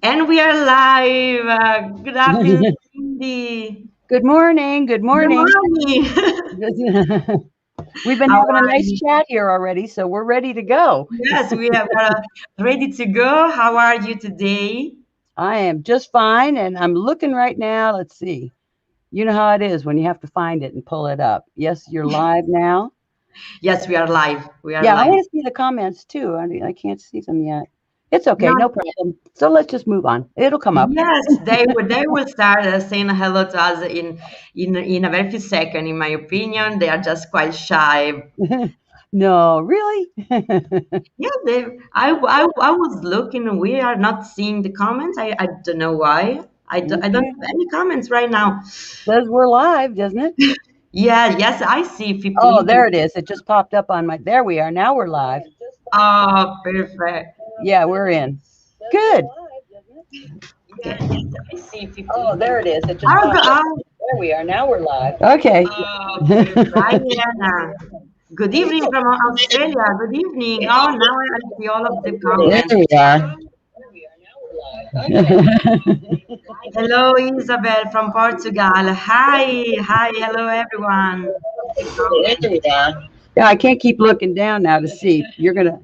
And we are live. Good afternoon, Cindy. Good morning. Good Good morning. morning. We've been How having a are nice you? chat here already, so we're ready to go. Yes, we are ready to go. How are you today? I am just fine, and I'm looking right now. Let's see. You know how it is when you have to find it and pull it up. Yes, you're live now. Yes, we are live. We are Yeah, I live. want to see the comments too. I can't see them yet. It's okay, No, no problem. So let's just move on. It'll come up. yes, they will start saying hello to us in a very few seconds. In my opinion, they are just quite shy. No, really? Yeah, I was looking. We are not seeing the comments. I don't know why. I don't Okay. have any comments right now. Says we're live, doesn't it? Yeah, yes, I see 50. Oh, there it is. It just popped up on my. There we are. Now we're live. Oh, perfect. Yeah, we're in. Good. Yeah, yes, I see 50. Oh, there it is. It just Oh, popped up. There we are. Now we're live. Okay. perfect. Hi, Elena. Good evening from Australia. Good evening. Oh, now I see all of the There comments. we are. Hello, Isabel from Portugal. Hi, hello, everyone. There we are. Yeah, I can't keep looking down now to see. You're gonna.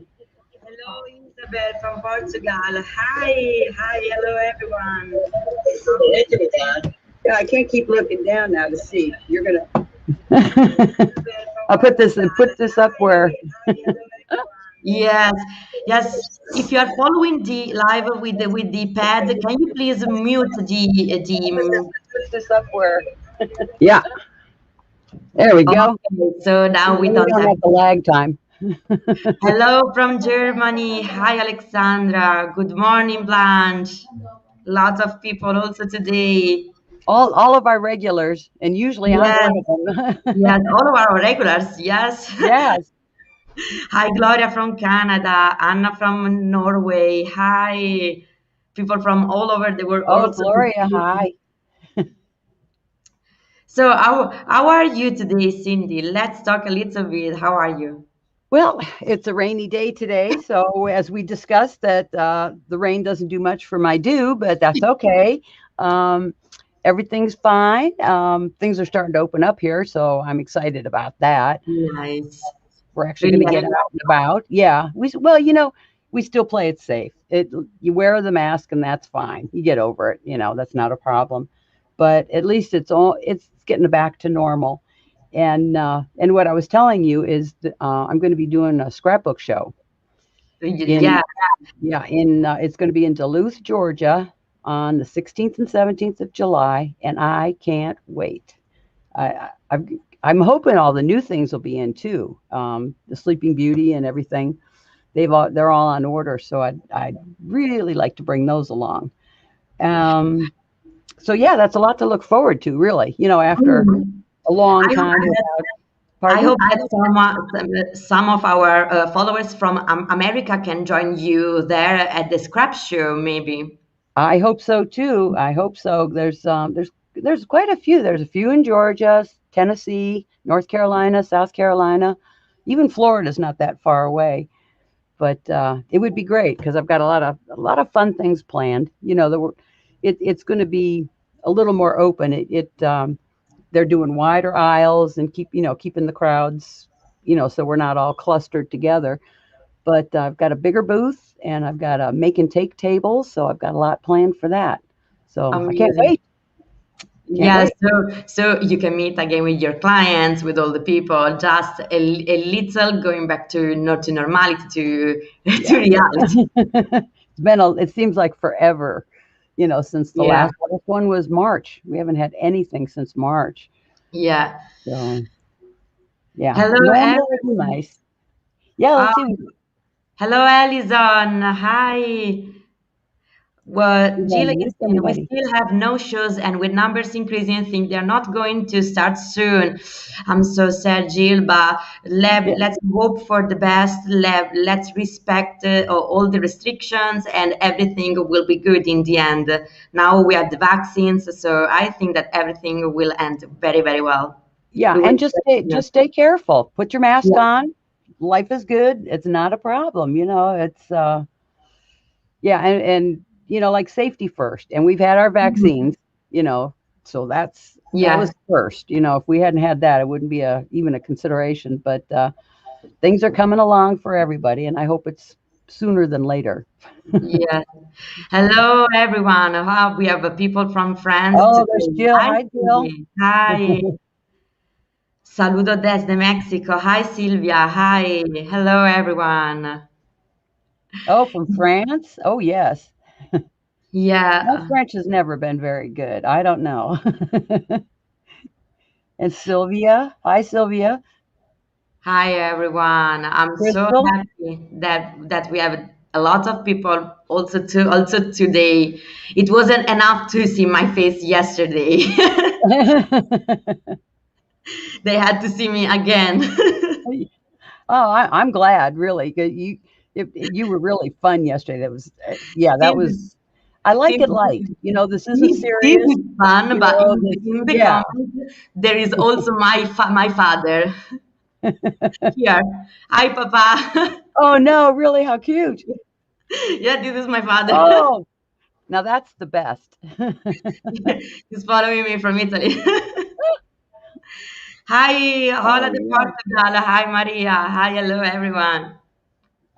Hello, Isabel from Portugal. Hello, everyone. There we are. Yeah, I can't keep looking down now to see. You're gonna. I'll put this up where. Yes, yes. If you are following the live with the pad, can you please mute the Put this up where. Yeah, there we go. okay, so now we We don't don't have. have the lag time. Hello from Germany. Hi, Alexandra. Good morning, Blanche. Lots of people also today. All of our regulars, and usually I'm Yes, one of them. yes, all of our regulars. Yes. Yes. Hi, Gloria from Canada. Anna from Norway. Hi, people from all over the world Oh, also Gloria, today. hi. So, how are you today, Cindy? Let's talk a little bit. How are you? Well, it's a rainy day today, so as we discussed, that the rain doesn't do much for my dew, but that's okay. Um, everything's fine. Things are starting to open up here, so I'm excited about that. Nice. We're actually going Really, to get out and about. Yeah, well, we still play it safe. You wear the mask, and that's fine. You get over it. That's not a problem. But at least it's getting back to normal. And what I was telling you is that, I'm going to be doing a scrapbook show yeah. in it's going to be in Duluth, Georgia, on the 16th and 17th of July, and I can't wait. I'm hoping all the new things will be in too. The Sleeping Beauty and everything. They're all on order, so I'd really like to bring those along. Um, so yeah, that's a lot to look forward to, really. After Mm. a long I hope time that without. I Pardon? hope that some of our followers from America can join you there at the scrap show, maybe. I hope so too. I hope so. There's quite a few. There's a few in Georgia, Tennessee, North Carolina, South Carolina, even Florida's not that far away. But it would be great because I've got a lot of fun things planned. It's going to be a little more open. They're doing wider aisles and keeping the crowds, so we're not all clustered together. But I've got a bigger booth and I've got a make and take table, so I've got a lot planned for that. So I can't Amazing. wait. Can't Yeah, wait. so you can meet again with your clients, with all the people, just a little going back to not to normality, to to Yeah. reality. It seems like forever, since the Yeah, last one was March. We haven't had anything since March. yeah. So yeah, Hello, normal would be everyone. nice. Yeah, Uh, let's see. hello, Alison. Hi. We Well, Jill don't is miss saying we anybody. still have no shows, and with numbers increasing, I think they're not going to start soon. I'm so sad, Jill, but Yeah, let's hope for the best. Let's respect all the restrictions, and everything will be good in the end. Now we have the vaccines, so I think that everything will end very, very well. yeah, We will. and just stay careful. Put your mask Yeah. on. Life is good. It's not a problem. It's yeah, and like safety first, and we've had our Mhm. vaccines, so that was Yeah, first. If we hadn't had that, it wouldn't be even a consideration. But things are coming along for everybody, and I hope it's sooner than later. yeah. Hello, everyone. We have people from France Oh, there's today. Jill. Hi, Hi, Jill. Cindy. Hi. Saludo desde Mexico. Hi, Silvia. Hi. Hello, everyone. Oh, from France. Oh, yes. My Yeah. French has never been very good. I don't know. And Sylvia. Hi, Sylvia. Hi, everyone. I'm so Crystal. happy that we have a lot of people also today. It wasn't enough to see my face yesterday. They had to see me again. Oh, I'm glad, really. 'Cause you were really fun yesterday. Yeah, that Since was. I like since it light. This isn't this serious. is fun, but in the Yeah. comments there is also my father here. Hi, Papa. Oh no, really? How cute. Yeah, this is my father. Oh, now that's the best. He's following me from Italy. Hi, hola Oh de yeah. Portugal. Hi, Maria. Hi, hello, everyone.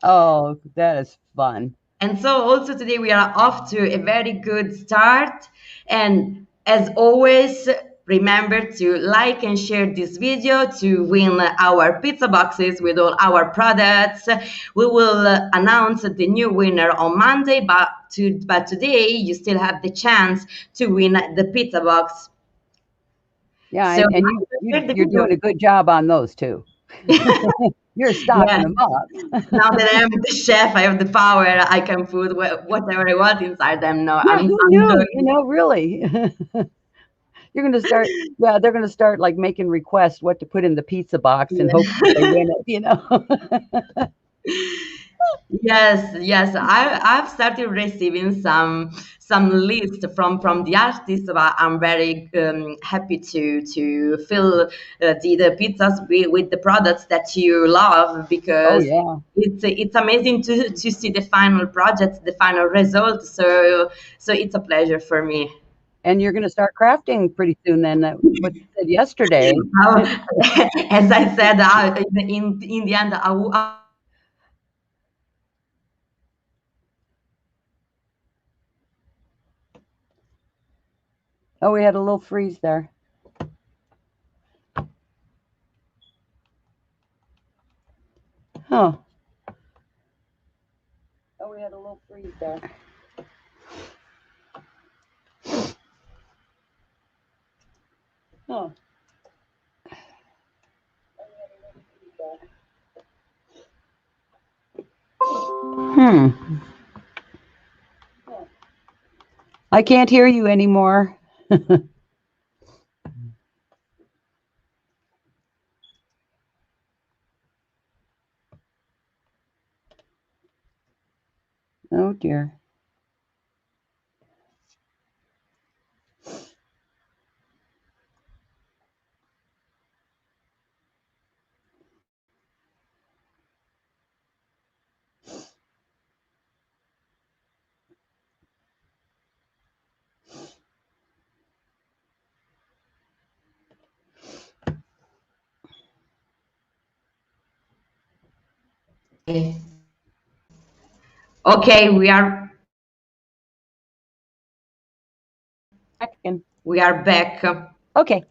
Oh, that is fun. And so, also today, we are off to a very good start. And as always, remember to like and share this video to win our pizza boxes with all our products. We will announce the new winner on Monday, but today you still have the chance to win the pizza box. Yeah, So, and share the you're video. doing a good job on those too. You're Yeah. stocking them up. Now that I am the chef, I have the power. I can put whatever I want inside them. No, Yeah, who I'm knew? joking. Really. You're gonna start. Yeah, they're gonna start like making requests what to put in the pizza box in hopes that they Yeah. win it. Yes, yes. I've started receiving some list from the artists, but I'm very happy to fill the pizzas with the products that you love Oh because yeah. it's amazing to see the final project, the final result. So it's a pleasure for me. And you're gonna start crafting pretty soon. Then what you said yesterday. Now, as I said, in the end, Oh, we had a little freeze there. Huh. Oh, we had a little freeze there. Huh. Hmm. I can't hear you anymore. Oh dear. okay, Back again. we are back. Okay.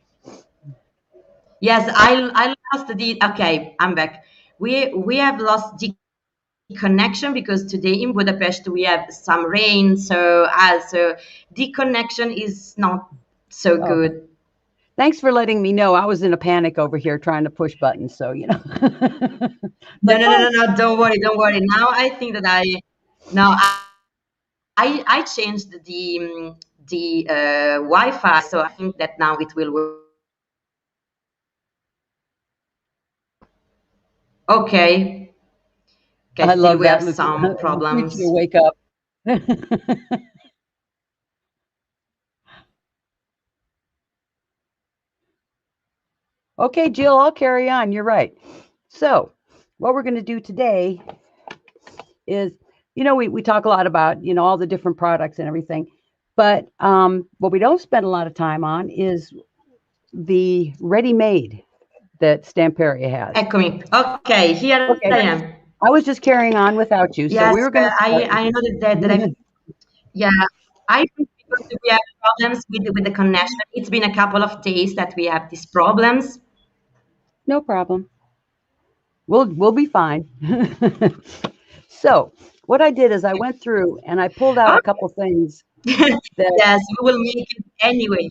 Yes, I lost the okay, I'm back. We have lost the connection because today in Budapest we have some rain, so the connection is not so Okay. good. Thanks for letting me know. I was in a panic over here trying to push buttons, so it's No, like, no, no, oh, no, no, don't worry, don't worry. Now I think that now I changed the Wi-Fi, so I think that now it will work. Okay. I Okay, still love we that, have Lucy. some Lucrezia, problems. wake up. Okay, Jill, I'll carry on. You're right. So, what we're going to do today is we talk a lot about, all the different products and everything, but what we don't spend a lot of time on is the ready-made that Stamperia has. Eccomi. Okay, here I Okay, am. I was just carrying on without you, so Yes, we were going to I know that I yeah, I think because we have problems with the connection. It's been a couple of days that we have these problems. no problem. We'll be fine. So, what I did is I went through and I pulled out a couple things that Yes, we will make it anyway.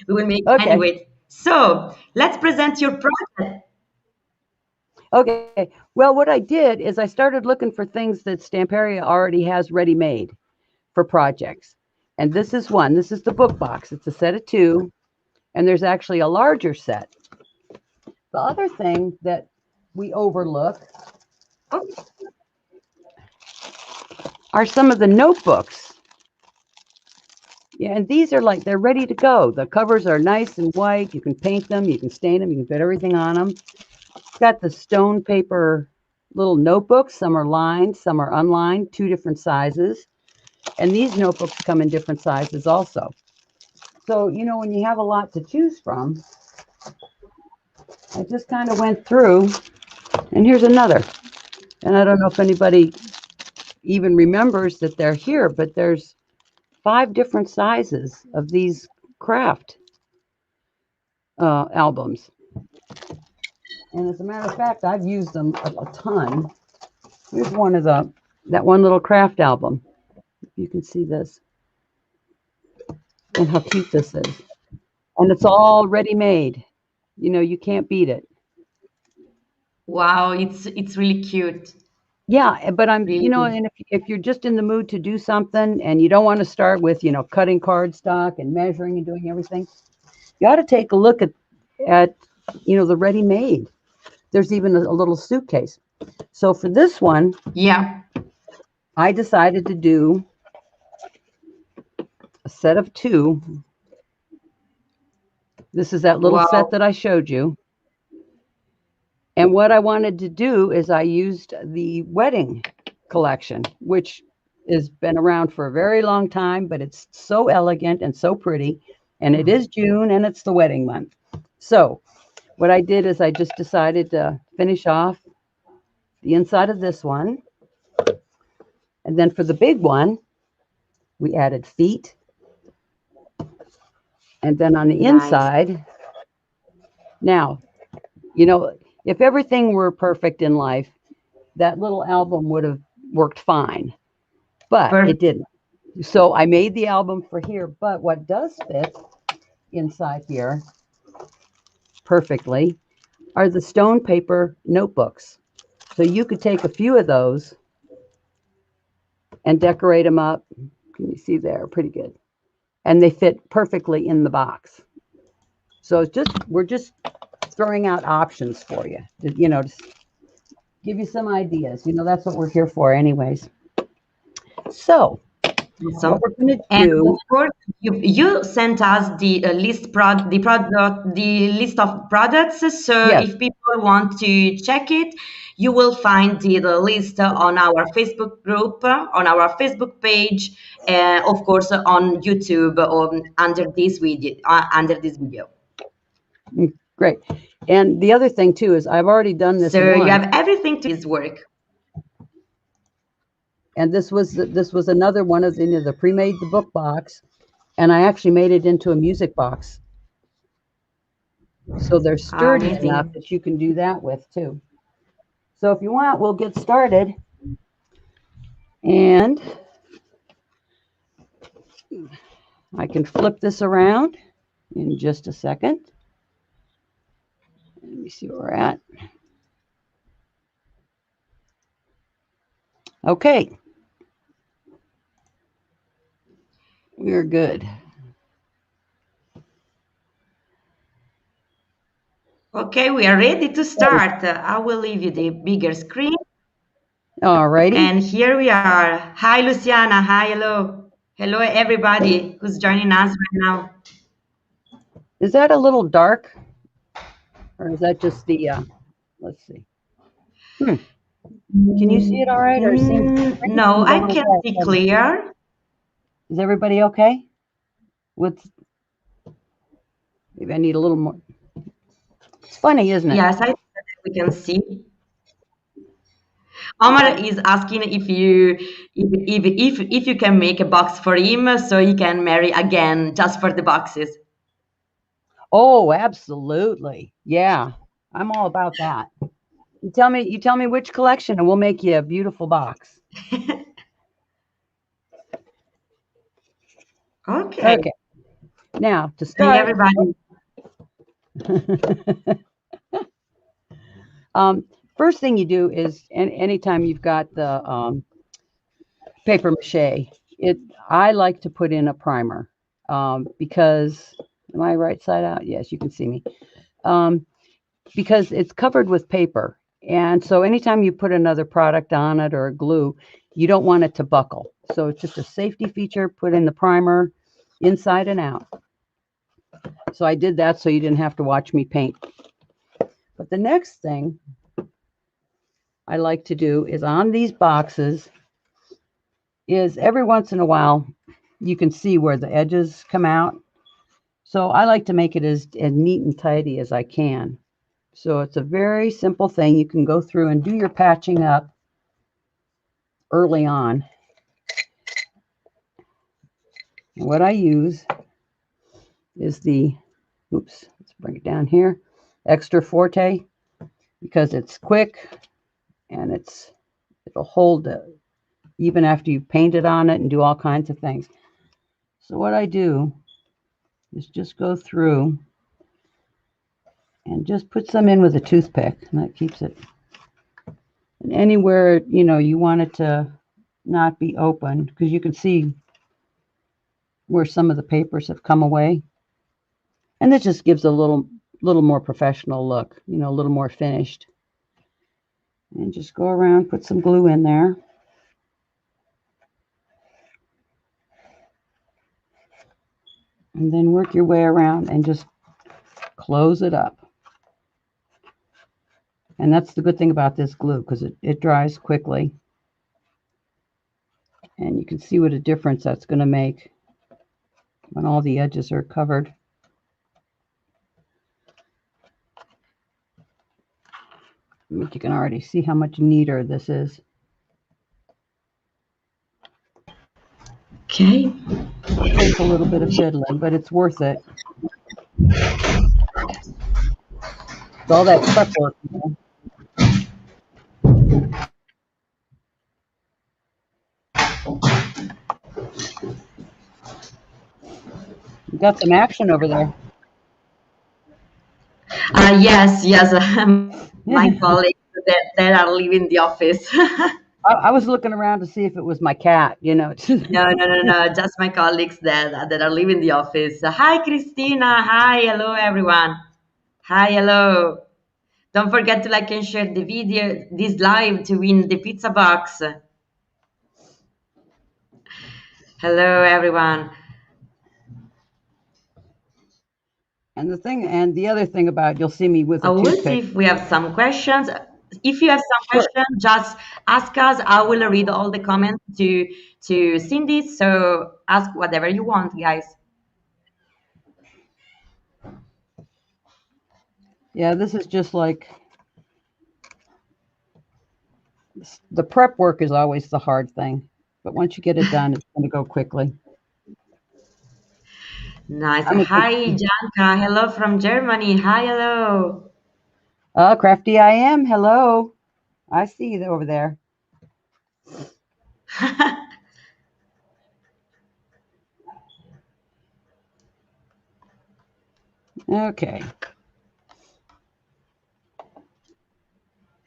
We will make it okay. anyway. So let's present your project. Okay. Well, what I did is I started looking for things that Stamperia already has ready made for projects. And this is one. This is the book box. It's a set of two, and there's actually a larger set. The other thing that we overlook Oh, are some of the notebooks. Yeah, and these are like they're ready to go. The covers are nice and white. You can paint them, you can stain them, you can put everything on them. It's got the stone paper little notebooks. Some are lined, some are unlined, two different sizes. And these notebooks come in different sizes also. So, when you have a lot to choose from, I just kind of went through, and here's another. And I don't know if anybody even remembers that they're here, but there's 5 different sizes of these craft albums. And as a matter of fact, I've used them a ton. Here's one of that one little craft album. You can see this and how cute this is. And it's all ready made. You can't beat it. wow, it's really cute. Yeah, but Really. and if you're just in the mood to do something and you don't want to start with, cutting cardstock and measuring and doing everything, you ought to take a look at the ready made. There's even a little suitcase. So for this one, Yeah. I decided to do a set of two. This is that little set Wow. that I showed you. And what I wanted to do is I used the wedding collection, which has been around for a very long time, but it's so elegant and so pretty. And it is June and it's the wedding month. So what I did is I just decided to finish off the inside of this one. And then for the big one, we added feet. And then on the Nice. inside, now, if everything were perfect in life, that little album would have worked fine, but it Perfect. didn't. So I made the album for here, but what does fit inside here perfectly are the stone paper notebooks. So you could take a few of those and decorate them up. Can you see there? Pretty good. And they fit perfectly in the box. So we're just throwing out options for you, to give you some ideas. That's what we're here for anyways. So what Awesome. we're going to And of do, course, you sent us the list of products. So yes, if people want to check it, you will find the list on our Facebook group, on our Facebook page, of course, on YouTube under this video. Under this video. great. And the other thing too is I've already done this So you once, have everything to this work. and this was another one of the pre-made the book box, and I actually made it into a music box, so they're sturdy enough Amazing. that you can do that with too. So if you want, we'll get started, and I can flip this around in just a second. Let me see where we're at. Okay, we're good. Okay, we are ready to start. I will leave you the bigger screen. All righty. And here we are. Hi, Luciana. Hi, hello. Hello, everybody who's joining us right now. Is that a little dark, or is that just the? Let's see. Hmm. Can you see it all right, or it seems the screen No, seems a I little can bright? see clear. Is everybody okay? With maybe I need a little more. It's funny, isn't it? Yes, I think that we can see. Omar is asking if you can make a box for him so he can marry again just for the boxes. Oh, absolutely. Yeah, I'm all about that. You tell me which collection, and we'll make you a beautiful box. Okay. Okay. Now to Hey start, everybody. um, first thing you do is, anytime you've got the paper mache, it I like to put in a primer because am I right side out? Yes, you can see me. Um, because it's covered with paper, and so anytime you put another product on it or a glue, you don't want it to buckle. So it's just a safety feature. Put in the primer inside and out. So I did that so you didn't have to watch me paint. But the next thing I like to do is on these boxes is every once in a while you can see where the edges come out. So I like to make it as neat and tidy as I can. So it's a very simple thing. You can go through and do your patching up early on. And what I use is let's bring it down here, Extra Forte, because it's quick and it'll hold even after you've painted on it and do all kinds of things. So what I do is just go through and just put some in with a toothpick, and that keeps it. And anywhere you want it to not be open, because you can see where some of the papers have come away, and this just gives a little more professional look, a little more finished. And just go around, put some glue in there, and then work your way around and just close it up. And that's the good thing about this glue, because it dries quickly. And you can see what a difference that's going to make when all the edges are covered. I think you can already see how much neater this is. Okay. It takes a little bit of fiddling, but it's worth it. It's all that prep work. You got some action over there. Yes, my colleagues that are leaving the office. I was looking around to see if it was my cat. No, just my colleagues that are leaving the office. Hi, Christina. Hi, hello, everyone. Hi, hello. Don't forget to like and share the video, this live to win the pizza box. Hello, everyone. And the other thing about, you'll see me with I a will see toothpick. if we have some questions. If you have some Sure. questions, just ask us. I will read all the comments to Cindy. So ask whatever you want, guys. Yeah, this is just like the prep work is always the hard thing, but once you get it done, it's going to go quickly. Nice. I'm a Hi, Janka. Hello from Germany. Hi, hello. crafty I am. Hello. I see you over there. Okay.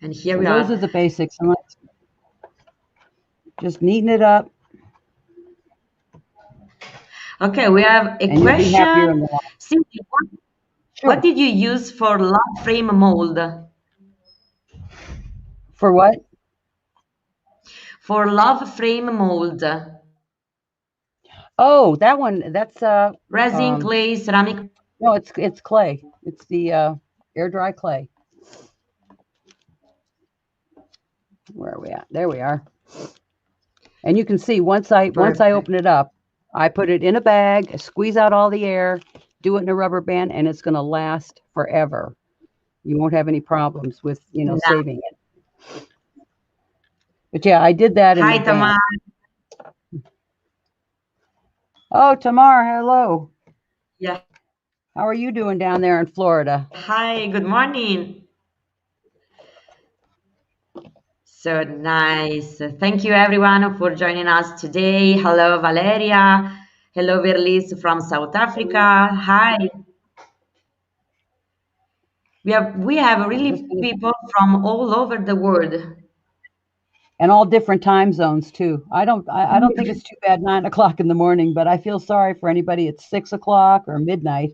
And here So we those are. are the basics. And let's just neaten it up, Okay, we have a and you'll be happier in question. the long. Cindy, what Sure. did you use for love frame mold? For what? For love frame mold. Oh, that one. That's Resin, clay, ceramic. no, it's clay. It's the air dry clay. Where are we at? There we are. And you can see once I Perfect. open it up, I put it in a bag, squeeze out all the air, do it in a rubber band, and it's going to last forever. You won't have any problems with Now, saving it. But yeah, I did that in hi, advance. Tamar. Oh, Tamar, hello. Yeah. How are you doing down there in Florida? Hi, good morning. So nice. Thank you, everyone, for joining us today. Hello, Valeria. Hello, Verlis from South Africa. Hi. We have I'm really just gonna, people from all over the world. and all different time zones too. I don't think it's too bad 9 o'clock in the morning, but I feel sorry for anybody at 6 o'clock or midnight.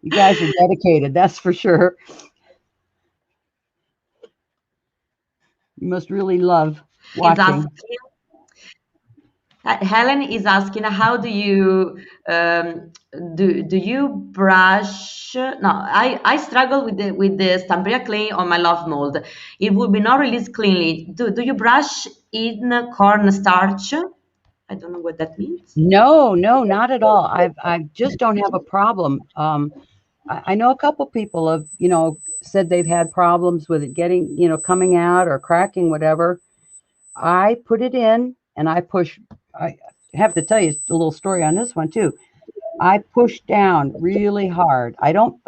You guys are dedicated, that's for sure. You must really love Is watching. asking Helen is asking, how do you do you brush? No, I struggle with the Stamperia clay on my love mold. It would be not released cleanly. Do you brush in corn starch? I don't know what that means. No, no, not at all. I just don't have a problem. I know a couple people have, said they've had problems with it getting, coming out or cracking, whatever. I put it in and I push. I have to tell you a little story on this one too. I push down really hard. I don't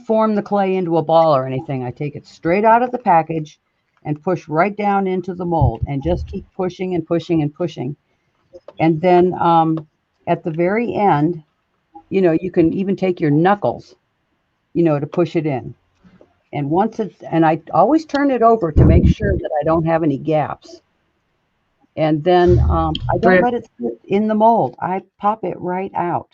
form the clay into a ball or anything. I take it straight out of the package and push right down into the mold and just keep pushing and pushing and pushing. And then at the very end, you can even take your knuckles, to push it in. And I always turn it over to make sure that I don't have any gaps. And then I don't let it sit in the mold. I pop it right out.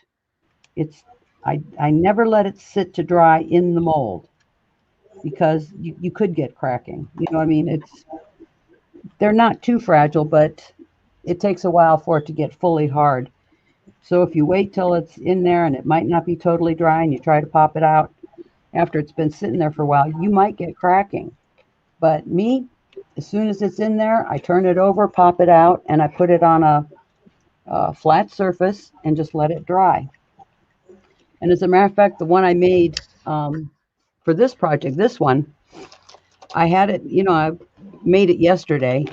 It's I never let it sit to dry in the mold because you could get cracking. You know what I mean? They're not too fragile, but it takes a while for it to get fully hard. So if you wait till it's in there and it might not be totally dry and you try to pop it out after it's been sitting there for a while, you might get cracking. But me, as soon as it's in there, I turn it over, pop it out, and I put it on a flat surface and just let it dry. And as a matter of fact, the one I made for this project, this one, I had it, I made it yesterday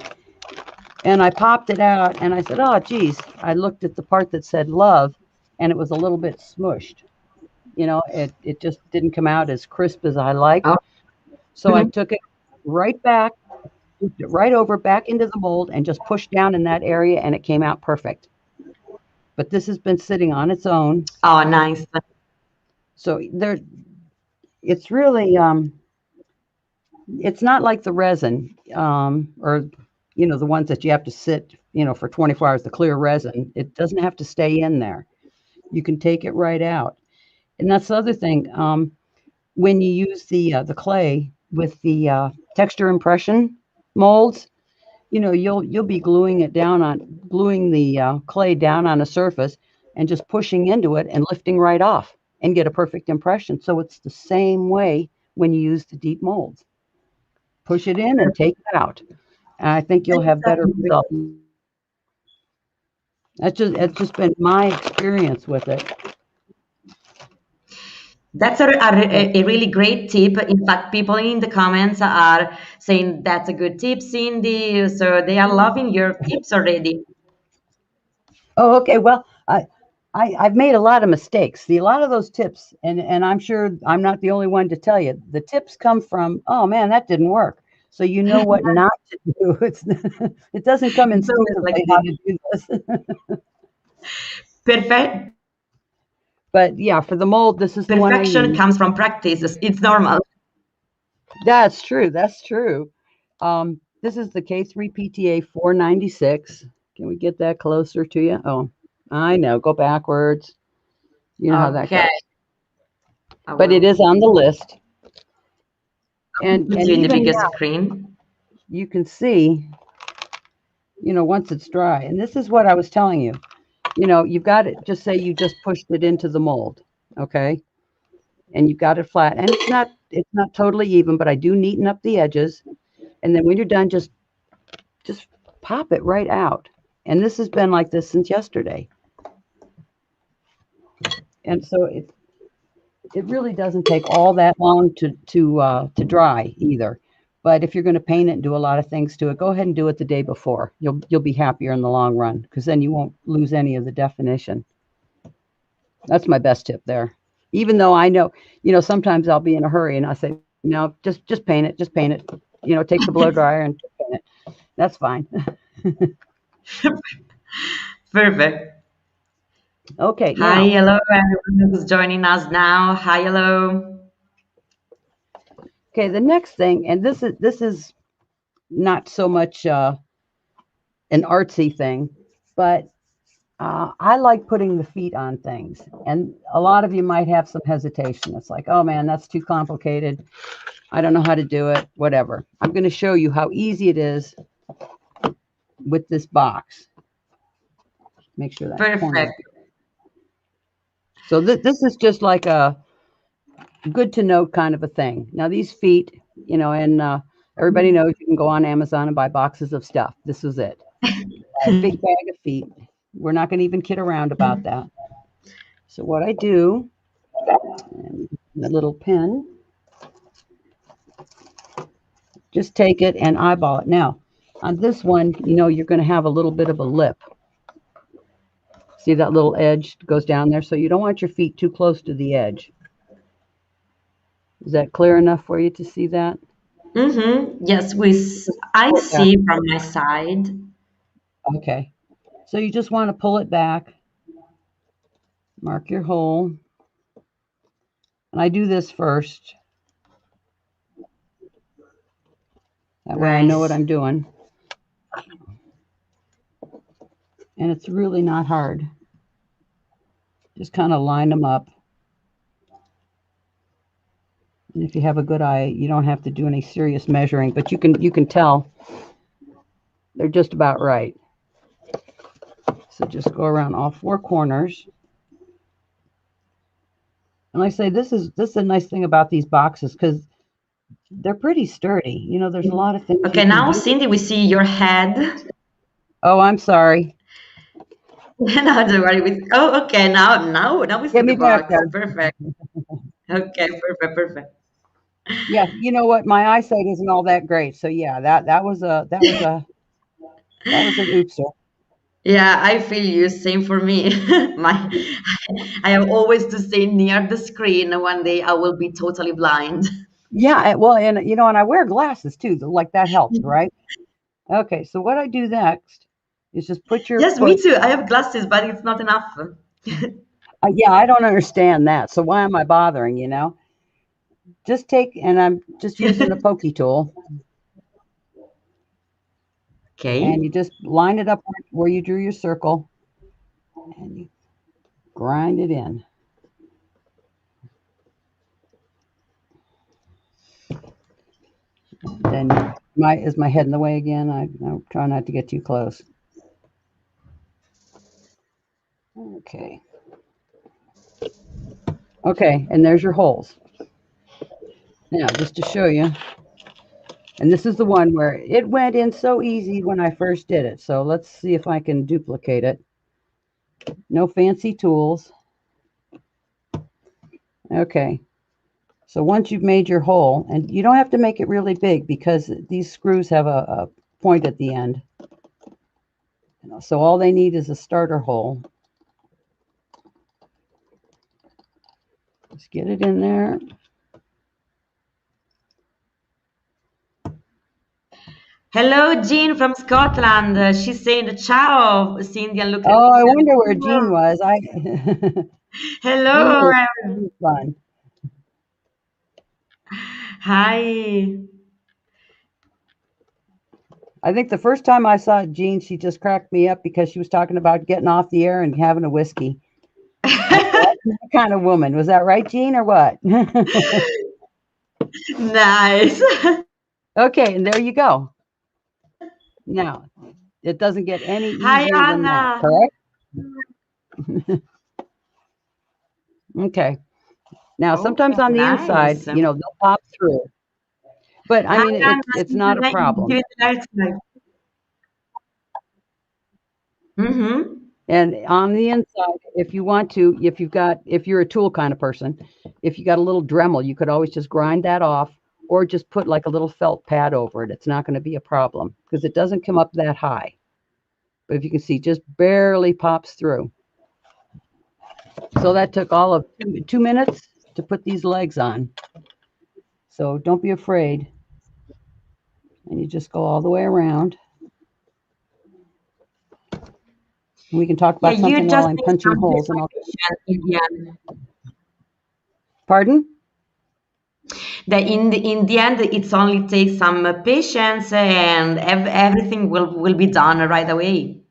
and I popped it out and I said, oh, geez. I looked at the part that said love and it was a little bit smushed. It just didn't come out as crisp as I liked. Oh, So I mhm. took it right back, moved it right over back into the mold and just pushed down in that area and it came out perfect. But this has been sitting on its own. Oh, nice. So it's really, it's not like the resin, or, the ones that you have to sit, for 24 hours, the clear resin. It doesn't have to stay in there. You can take it right out. And that's the other thing. When you use the clay with the texture impression molds, you'll be gluing the clay down on a surface and just pushing into it and lifting right off and get a perfect impression. So it's the same way when you use the deep molds. Push it in and take it out. And I think you'll have better results. That's just been my experience with it. That's So, a really great tip. In fact, people in the comments are saying that's a good tip, Cindy. So they are loving your tips already. oh, okay. Well, I've made a lot of mistakes. See, a lot of those tips, and I'm sure I'm not the only one to tell you. The tips come from, oh man, that didn't work. So you know what not to do. It doesn't come It's always like instinctively how this. to do this. Perfect. But yeah, for the mold, this is the one I Perfection use. comes from practice. It's normal. That's true. That's true. This is the K3 PTA 496. Can we get that closer to you? Oh, I know. Go backwards. You know how that Okay, goes. I But it will is on the list. And put you in the even biggest now screen. you can see, once it's dry. And this is what I was telling you. You've got it. Just say you just pushed it into the mold, okay? And you've got it flat. And it's not totally even, but I do neaten up the edges. And then when you're done, just pop it right out. And this has been like this since yesterday. And so it really doesn't take all that long to dry either. But if you're going to paint it and do a lot of things to it, go ahead and do it the day before. You'll be happier in the long run because then you won't lose any of the definition. That's my best tip there. Even though I know, sometimes I'll be in a hurry and I say, no, just paint it, just paint it. Take the blow dryer and paint it. That's fine. Perfect. Okay, Hi, now, hello, everyone who's joining us now. Hi, hello. okay, the next thing, and this is not so much an artsy thing, but I like putting the feet on things. And a lot of you might have some hesitation. It's like, oh man, that's too complicated. I don't know how to do it, whatever. I'm going to show you how easy it is with this box. Make sure that corner. Perfect. So this is just like a good to know kind of a thing. Now these feet, and everybody knows you can go on Amazon and buy boxes of stuff. This is it. A big bag of feet. We're not going to even kid around about that. So what I do, and a little pen, just take it and eyeball it. Now, on this one, you're going to have a little bit of a lip. See that little edge goes down there? So you don't want your feet too close to the edge. Is that clear enough for you to see that? Mm-hmm. Yes, I Pull it back. see from my side. Okay. So you just want to pull it back, mark your hole. And I do this first. That way I know what Nice. I'm doing. And it's really not hard. Just kind of line them up. And if you have a good eye, you don't have to do any serious measuring, but you can tell they're just about right. So just go around all four corners. And like I say, this is a nice thing about these boxes because they're pretty sturdy. There's a lot of things you Okay, can now, do. Cindy, we see your head. Oh, I'm sorry. No, don't worry. Oh, okay. Now we see Get the me back box. there. Perfect. Okay, perfect, perfect. Yeah, you know what? My eyesight isn't all that great. So yeah, that was an oopser. Yeah, I feel you. Same for me. My, I have always to stay near the screen. One day I will be totally blind. Yeah, well, and and I wear glasses too. Like that helps, right? Okay, so what I do next is just put your Yes, me foot. too. I have glasses, but it's not enough. Yeah, I don't understand that. So why am I bothering? Just take, and I'm just using the pokey tool, Okay. and you just line it up where you drew your circle, and you grind it in. Then is my head in the way again? I try not to get too close. Okay. Okay, and there's your holes. Now, just to show you, and this is the one where it went in so easy when I first did it. So let's see if I can duplicate it. No fancy tools. Okay. So once you've made your hole, and you don't have to make it really big because these screws have a point at the end. So all they need is a starter hole. Just get it in there. Hello, Jean from Scotland. She's saying ciao, Cindy and Oh, I Lucrezia. wonder where Jean was. Jean Hello. was fun. Hi. I think the first time I saw Jean, she just cracked me up because she was talking about getting off the air and having a whiskey. I said, that's the kind of woman. Was that right, Jean, or what? Nice. Okay, and there you go. Now, it doesn't get any Hi, easier than that, Anna. correct? Okay. Now, sometimes Okay, on the inside, nice. they'll pop through. But I Hi, mean, Anna. it's See you not a today in problem. the right side. Mm-hmm. And on the inside, if you want to, if you're a tool kind of person, if you got a little Dremel, you could always just grind that off or just put like a little felt pad over it. It's not going to be a problem because it doesn't come up that high. But if you can see, just barely pops through. So that took all of 2 minutes to put these legs on. So don't be afraid. And you just go all the way around. We can talk Yeah, about you something while just I'm need punching some holes and I'll, patience in the end. pardon? In the end, it's only takes some patience, and everything will be done right away.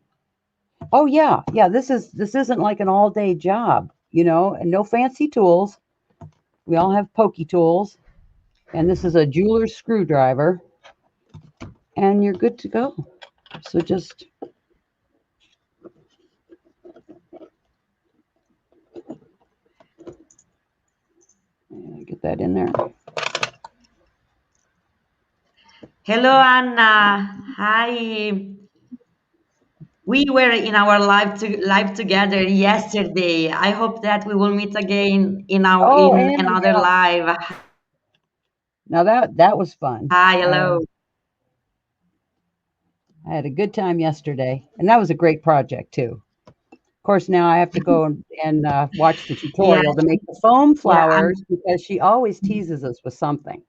Oh yeah, yeah. This isn't like an all day job, and no fancy tools. We all have pokey tools, and this is a jeweler's screwdriver, and you're good to go. So just get that in there. Hello, Anna. Hi. We were in our live together yesterday. I hope that we will meet again Oh, in Anna, another yeah. live. Now that was fun. Hi, I hello. I had a good time yesterday, and that was a great project too. Of course, now I have to go and watch the Yeah, tutorial to make the foam yeah, flowers because she always teases us with something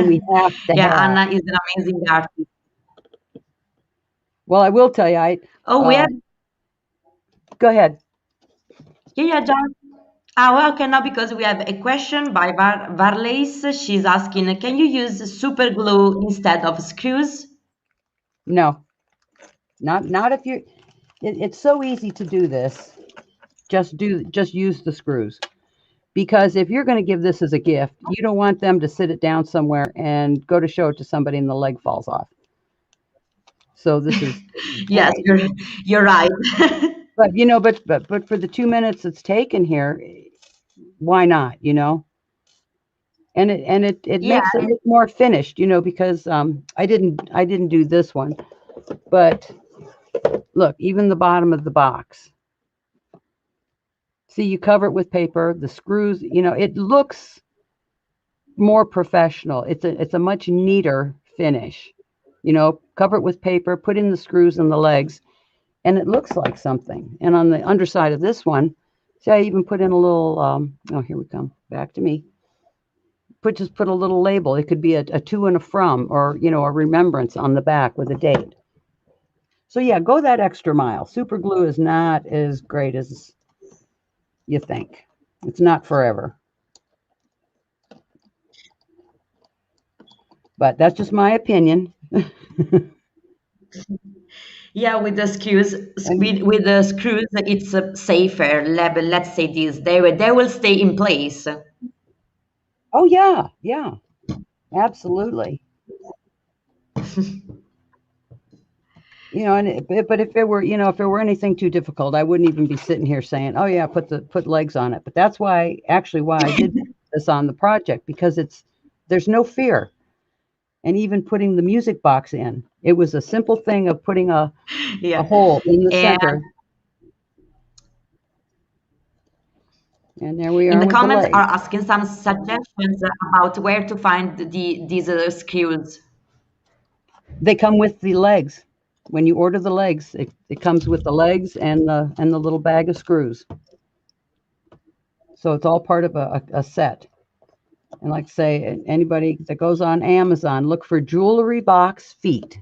we have to yeah. have. Anna is an amazing artist. Well, I will tell you, I Oh, we uh, have go ahead. yeah, yeah, John. Well, okay, now because we have a question by Varlace. She's asking, can you use super glue instead of screws? No, not if you. It's so easy to do this. Just use the screws because if you're going to give this as a gift, you don't want them to sit it down somewhere and go to show it to somebody and the leg falls off. So this is Yes, great. you're right. But but for the 2 minutes it's taken here, why not? And it Yeah, makes it look more finished. Because I didn't do this one, but look, even the bottom of the box. See, you cover it with paper, the screws, it looks more professional. It's a much neater finish. Cover it with paper, put in the screws and the legs, and it looks like something. And on the underside of this one, see, I even put in a little. Oh, here we come. Back to me. Just put a little label. It could be a to and a from, or a remembrance on the back with a date. So yeah, go that extra mile. Super glue is not as great as you think. It's not forever. But that's just my opinion. yeah. With the screws, And with the screws, it's safer. Let's say this. They will stay in place. oh yeah, yeah, absolutely. But if it were anything too difficult, I wouldn't even be sitting here saying, "Oh yeah, put legs on it." But that's why I did this on the project because there's no fear. And even putting the music box in, it was a simple thing of putting a Yeah. hole in the And center, and there we in are the with the comments are legs. asking some suggestions about where to find these screws. They come with the legs. When you order the legs, it comes with the legs and the little bag of screws. So it's all part of a set. And like I say, anybody that goes on Amazon, look for jewelry box feet.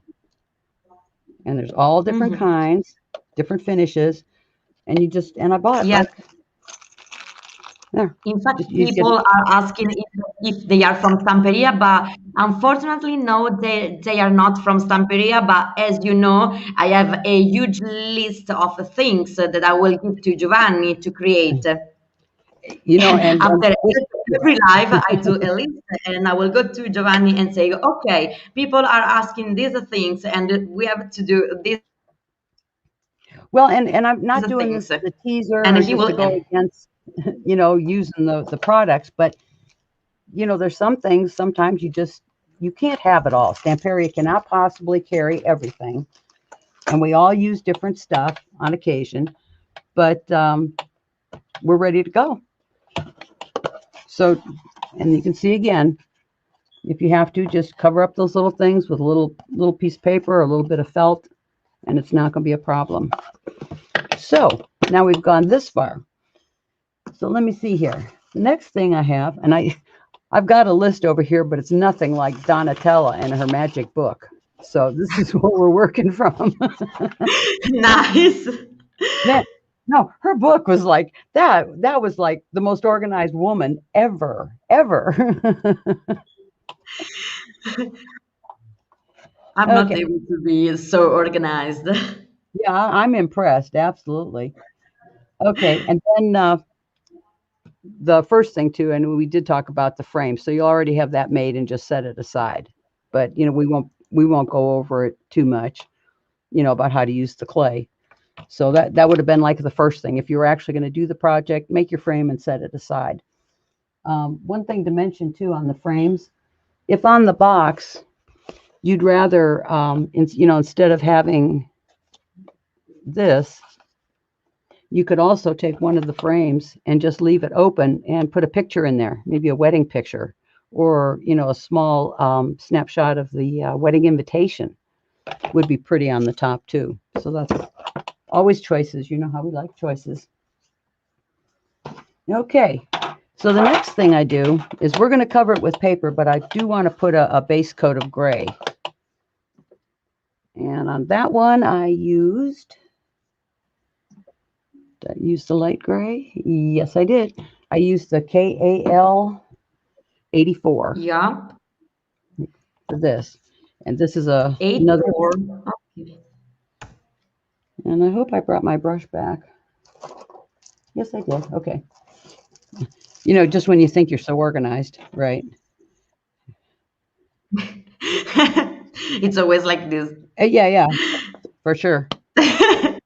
And there's all different Mhm. kinds, different finishes. And I bought Yes. like there. In fact, Just you get people are asking if they are from Stamperia, but unfortunately, no, they are not from Stamperia. But as you know, I have a huge list of things that I will give to Giovanni to create. and After every live, I do a list and I will go to Giovanni and say, okay, people are asking these things and we have to do these well, and I'm not doing this things. as a teaser And or he just to will, go against, using the products, but there's some things sometimes you can't have it all. Stamperia cannot possibly carry everything, and we all use different stuff on occasion, but we're ready to go. So, and you can see again, if you have to, just cover up those little things with a little piece of paper or a little bit of felt, and it's not going to be a problem. So now we've gone this far. So let me see here. The next thing I have, and I've got a list over here, but it's nothing like Donatella and her magic book. So this is what we're working from. Nice. That, no, her book was like that. That was like the most organized woman ever, ever. I'm not Okay. able to be so organized. Yeah, I'm impressed. Absolutely. Okay. And then the first thing too, and we did talk about the frame. So you already have that made and just set it aside. But we won't go over it too much, about how to use the clay. So that would have been like the first thing. If you were actually going to do the project, make your frame and set it aside. One thing to mention too on the frames, if on the box you'd rather, instead of having this, you could also take one of the frames and just leave it open and put a picture in there, maybe a wedding picture, or a small snapshot of the wedding invitation would be pretty on the top too. So that's always choices. You know how we like choices. Okay, so the next thing I do is we're going to cover it with paper, but I do want to put a base coat of gray. And on that one, I used the light gray? Yes, I did. I used the KAL 84 Yeah. for this. And this is another, 84. Okay. and I hope I brought my brush back. Yes, I did. Okay. Just when you think you're so organized, right? It's always like this. Yeah, for sure. Hey,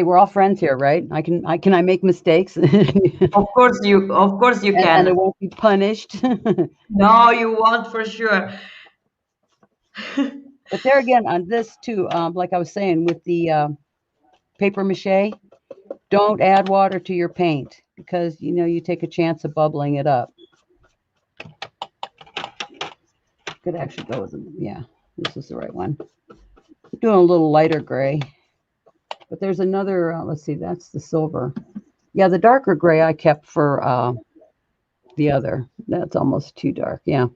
we're all friends here, right? Can I make mistakes? Of course you And I can. won't be punished. No, you won't for sure. But there again, on this too, like I was saying with the paper mache, don't add water to your paint because you take a chance of bubbling it up. Could actually go with them. Yeah, this is the right one. I'm doing a little lighter gray, but there's another. Let's see, that's the silver. Yeah, the darker gray I kept for the other. That's almost too dark. Yeah.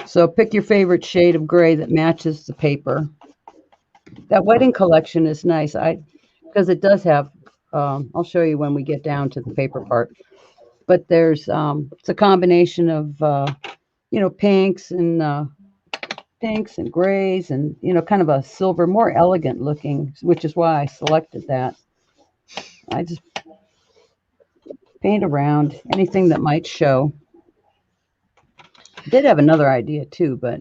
So pick your favorite shade of gray that matches the paper. That wedding collection is nice. Because it does have. I'll show you when we get down to the paper part. But there's it's a combination of pinks and grays and kind of a silver, more elegant looking, which is why I selected that. I just paint around anything that might show. I did have another idea too, but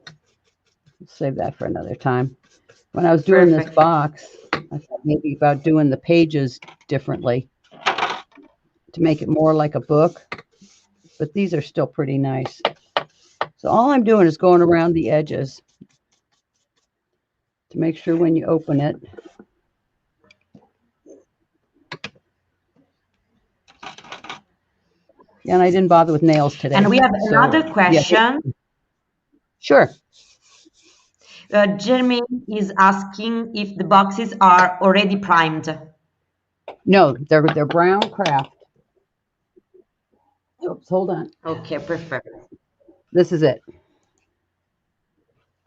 I'll save that for another time. When I was doing this Perfect. box, I thought maybe about doing the pages differently to make it more like a book, but these are still pretty nice. So all I'm doing is going around the edges to make sure when you open it, and I didn't bother with nails today. And we have So another yeah, question. sure. Jeremy is asking if the boxes are already primed. No, they're brown craft. Oops, hold on. Okay, perfect. This is it.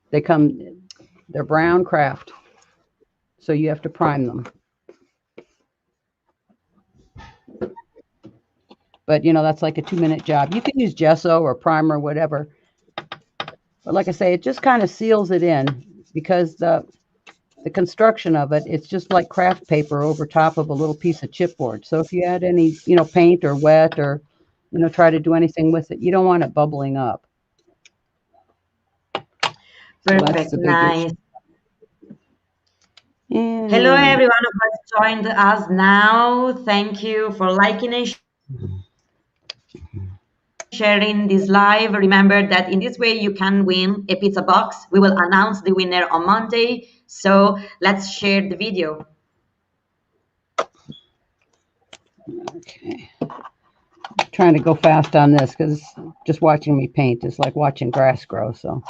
They're brown craft. So you have to prime them. But that's like a 2-minute job. You can use gesso or primer, whatever. But like I say, it just kind of seals it in because the construction of it, it's just like craft paper over top of a little piece of chipboard. So if you add any, paint or wet or, try to do anything with it, you don't want it bubbling up. So that's Perfect. the big Nice. issue. And Hello, everyone who has joined us now, thank you for liking and sharing this live. Remember that in this way you can win a pizza box. We will announce the winner on Monday. So let's share the video. Okay. Trying to go fast on this because just watching me paint is like watching grass grow. So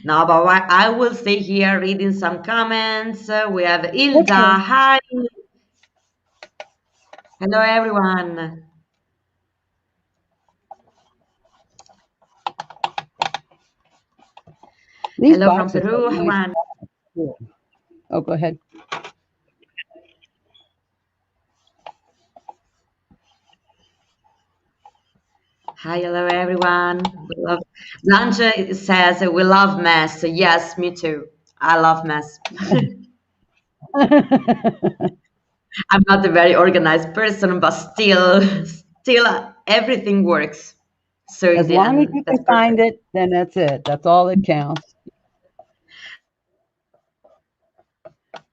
Now, but I will stay here reading some comments. We have Ilda. okay. Hi. Hello, everyone. These Hello from boxes are Peru. nice. Juan. Oh, go ahead. Hi, hello, everyone. Blanche says we love mess. Yes, me too. I love mess. I'm not a very organized person, but still everything works. So in As the long as end, you that's can find perfect. it, then that's it. That's all that counts.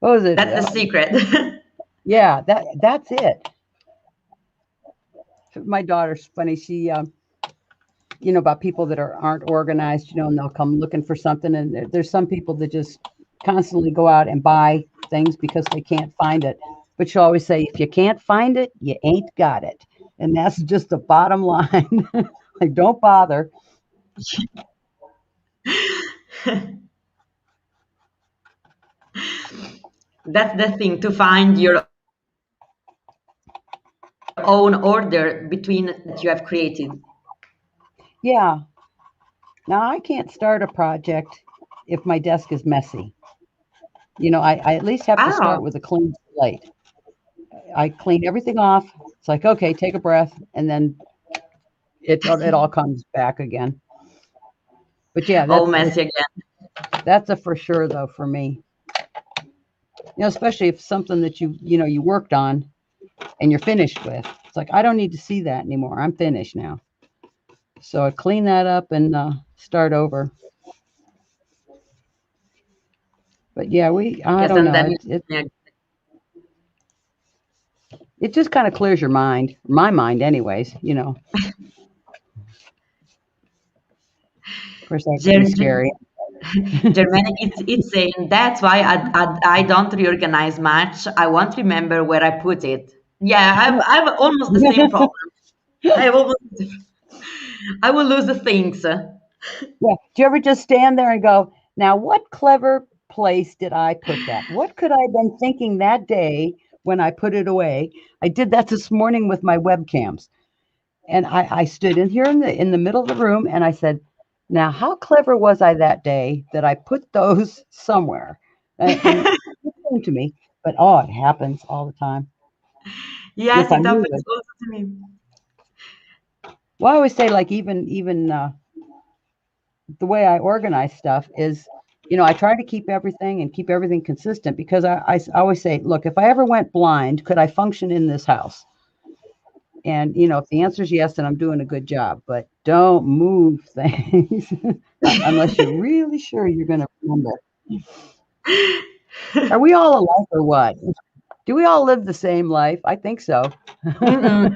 What was it? That's the secret. Yeah, that's it. My daughter's funny. She, about people that aren't organized, and they'll come looking for something, and there's some people that just constantly go out and buy things because they can't find it. But she'll always say, if you can't find it, you ain't got it, and that's just the bottom line. Like, don't bother. That's the thing, to find your own order between that you have created. Yeah. Now I can't start a project if my desk is messy. I at least have to Oh, start with a clean slate. I clean everything off. It's like, okay, take a breath, and then it all comes back again. But yeah, all that's messy again. that's a for sure though for me. Especially if something that you worked on and you're finished with. It's like I don't need to see that anymore. I'm finished now. So I clean that up and start over. But yeah, I Yes, don't and know. then It just kind of clears your mind. My mind, anyways. Of course, that could be Ger- scary. Germanic, it's saying that's why I don't reorganize much. I won't remember where I put it. Yeah, I have almost the same problem. I have almost I will lose the things. Yeah. Do you ever just stand there and go, now, what clever place did I put that? What could I have been thinking that day when I put it away? I did that this morning with my webcams. And I stood in here in the middle of the room and I said, now, how clever was I that day that I put those somewhere? And it came to me, but it happens all the time. If Yes, I it move happens it. also to me. Well, I always say, like, even the way I organize stuff is, I try to keep everything and keep everything consistent because I always say, look, if I ever went blind, could I function in this house? And, if the answer is yes, then I'm doing a good job. But don't move things unless you're really sure you're going to remember. Are we all alike or what? Do we all live the same life? I think so. Mm-mm.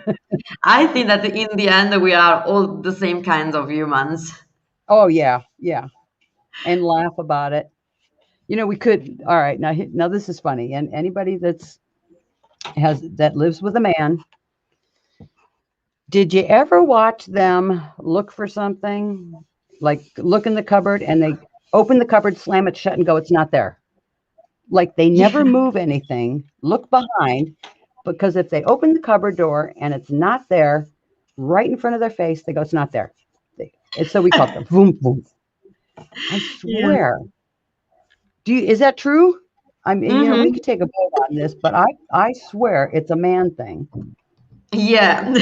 I think that in the end we are all the same kinds of humans. Oh, yeah. Yeah. And laugh about it. We could. All right. Now this is funny. And anybody that lives with a man, did you ever watch them look for something? Like look in the cupboard and they open the cupboard, slam it shut, and go, it's not there. Like they never Yeah, move anything, look behind, because if they open the cupboard door and it's not there, right in front of their face, they go, it's not there. And so we call it the boom boom. I yeah. swear. Is that true? I mean, we Mm-hmm. could take a vote on this, but I swear it's a man thing. Yeah,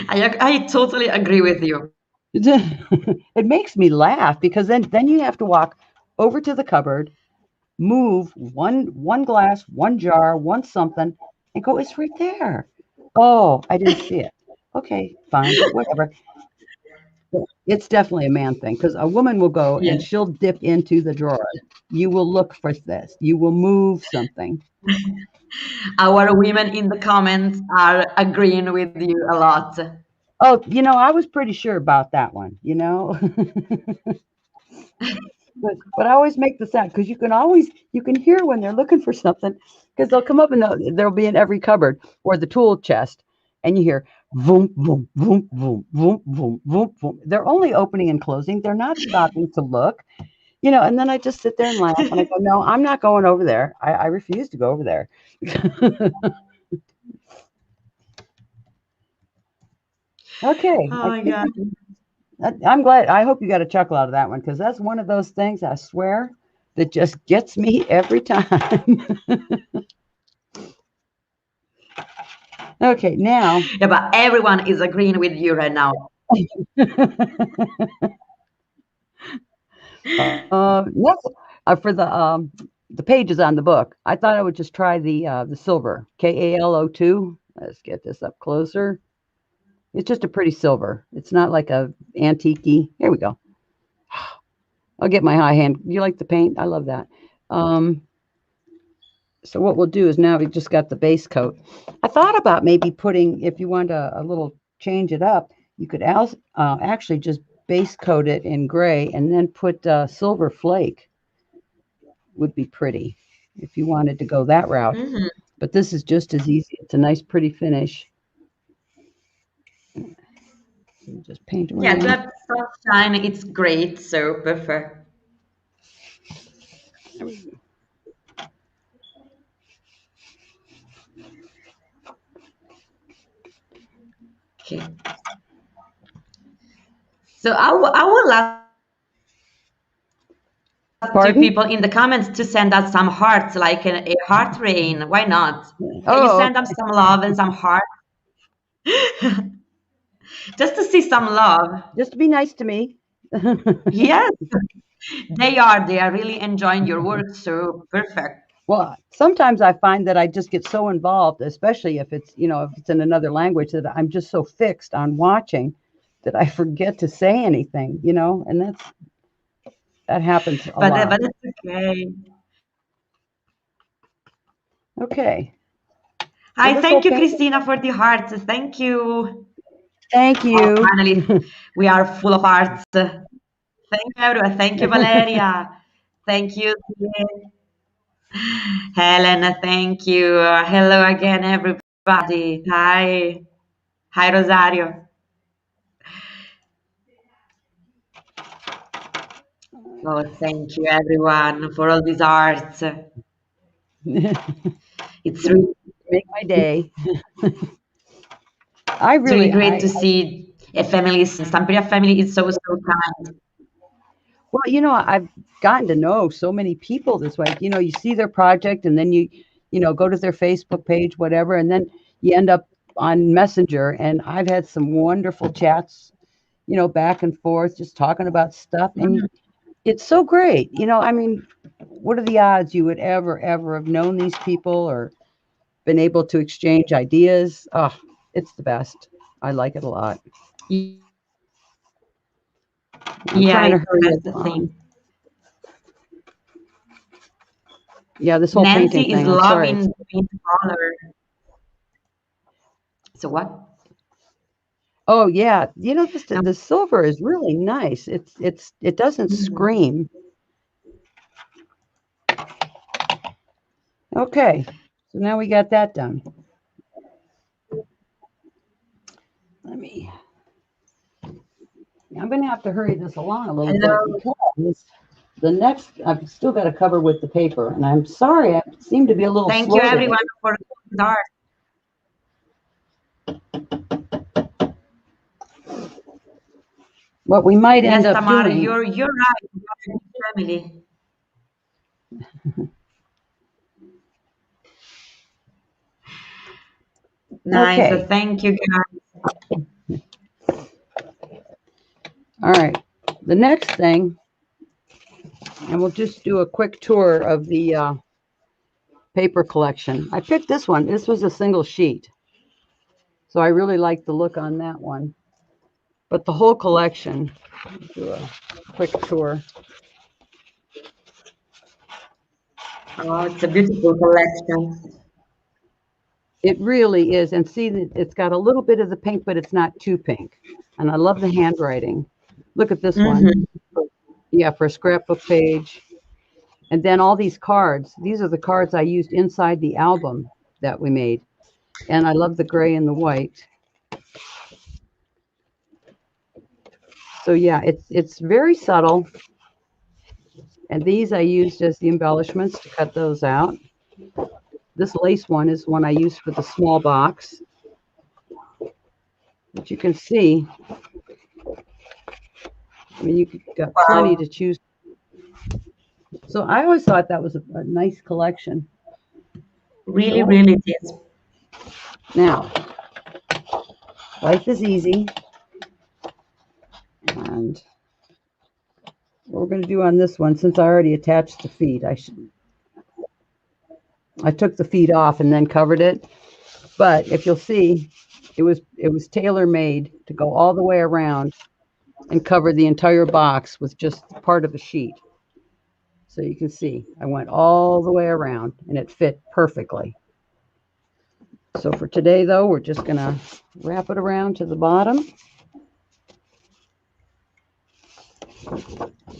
I totally agree with you. It makes me laugh because then you have to walk over to the cupboard, move one glass, one jar, one something, and go, it's right there. Oh, I didn't see it. Okay, fine, whatever. It's definitely a man thing because a woman will go Yeah. and she'll dip into the drawer. You will look for this. You will move something. Our women in the comments are agreeing with you a lot. Oh, I was pretty sure about that one. But I always make the sound because you can hear when they're looking for something because they'll come up and they'll be in every cupboard or the tool chest, and you hear boom, boom, boom, boom, boom, boom, boom, boom. They're only opening and closing. They're not stopping to look. And then I just sit there and laugh and I go, no, I'm not going over there. I refuse to go over there. Okay, Oh I my think God. I'm glad. I hope you got a chuckle out of that one because that's one of those things I swear that just gets me every time. Okay, now Yeah, but everyone is agreeing with you right now. next, for the pages on the book, I thought I would just try the silver KALO2. Let's get this up closer. It's just a pretty silver. It's not like a antique. Here we go. I'll get my high hand. You like the paint? I love that. Um, so what we'll do is now we've just got the base coat. I thought about maybe putting, if you want a little change it up, you could actually just base coat it in gray and then put silver flake. Would be pretty if you wanted to go that route. Hmm. But this is just as easy. It's a nice, pretty finish. You just paint Yeah, to around. have soft shine, it's great. So perfect. Okay. So I would love to Pardon? people in the comments to send us some hearts, like a heart rain. Why not? Can you Oh, send them some love and some heart just to see some love? just be nice to me. Yes, they are. They are really enjoying your work. So perfect. Well, sometimes I find that I just get so involved, especially if it's in another language, that I'm just so fixed on watching that I forget to say anything, and that happens a lot. But it's okay. Okay. Well, Hi, this whole thank you, painting. Christina, for the hearts. Thank you. Thank Oh, you. finally, we are full of hearts. Thank you, everyone. Thank you, Valeria. Thank you, Helena. Thank you. Hello again, everybody. Hi. Hi, Rosario. Oh, thank you, everyone, for all these arts. It's really, Make my day. I it's really really, great to see a family. Stamperia family is so, so kind. well, I've gotten to know so many people this way. You see their project and then you go to their Facebook page, whatever, and then you end up on Messenger. And I've had some wonderful chats, back and forth, just talking about stuff. And Mhm. it's so great. I mean, what are the odds you would ever have known these people or been able to exchange ideas? Oh, it's the best. I like it a lot. I'm Yeah, trying to it's the hurry best along. thing. Yeah, this whole painting Nancy is thing. I'm sorry. loving paint color. So what? Oh yeah, the silver is really nice. It doesn't Mhm. scream. Okay, so now we got that done. Let me. I'm going to have to hurry this along a little bit Hello. because the next I've still got to cover with the paper, and I'm sorry I seem to be a little Thank you, slow today. everyone, for the start. What we might end Yes, up Tamara, doing. you're right. We are a big family. Nice. Okay, Thank you, guys. all right. The next thing, and we'll just do a quick tour of the paper collection. I picked this one. This was a single sheet. So I really like the look on that one. But the whole collection, do a quick tour. Oh, it's a beautiful collection. It really is. And see that it's got a little bit of the pink, but it's not too pink. And I love the handwriting. Look at this one. Hmm. Yeah, for a scrapbook page. And then all these cards. These are the cards I used inside the album that we made. And I love the gray and the white. So yeah, it's very subtle. And these I used as the embellishments to cut those out. This lace one is one I used for the small box. But you can see, I mean, you've got plenty Wow, to choose. So I always thought that was a nice collection. really, So really it is. now, life is easy. And what we're going to do on this one, since I already attached the feet, I took the feet off and then covered it. But if you'll see, it was tailor made to go all the way around and cover the entire box with just part of a sheet. So you can see I went all the way around and it fit perfectly. So for today though, we're just gonna wrap it around to the bottom.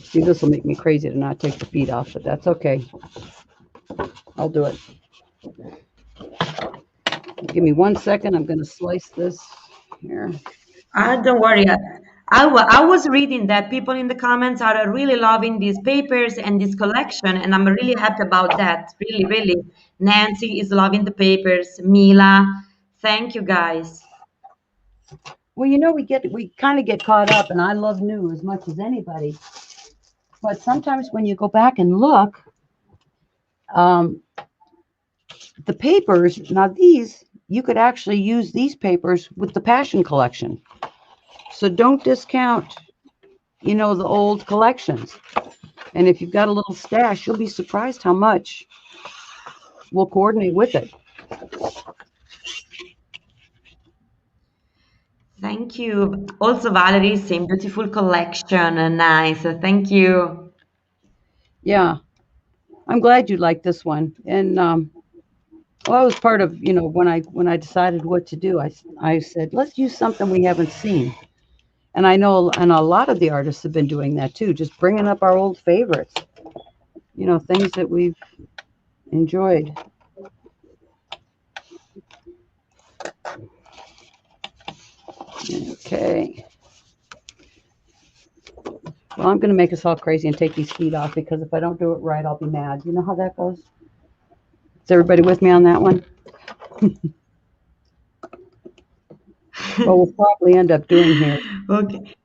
See, this will make me crazy to not take the feet off, but that's okay. I'll do it. Give me 1 second. I'm gonna slice this here. Don't worry. I was reading that people in the comments are really loving these papers and this collection, and I'm really happy about that. Really, really. Nancy is loving the papers. Mila, thank you guys. Well, we kind of get caught up, and I love new as much as anybody. But sometimes when you go back and look, um, the papers, now these, you could actually use these papers with the Passion collection. So don't discount, the old collections. And if you've got a little stash, you'll be surprised how much will coordinate with it. Thank you. Also, Valerie, same beautiful collection. Nice. Thank you. Yeah, I'm glad you like this one. And well, I was part of, when I decided what to do, I said, let's use something we haven't seen. And I know, and a lot of the artists have been doing that too, just bringing up our old favorites, things that we've enjoyed. Okay. Well, I'm going to make us all crazy and take these feet off because if I don't do it right, I'll be mad. You know how that goes? Is everybody with me on that one? Well, we'll probably end up doing here. Okay.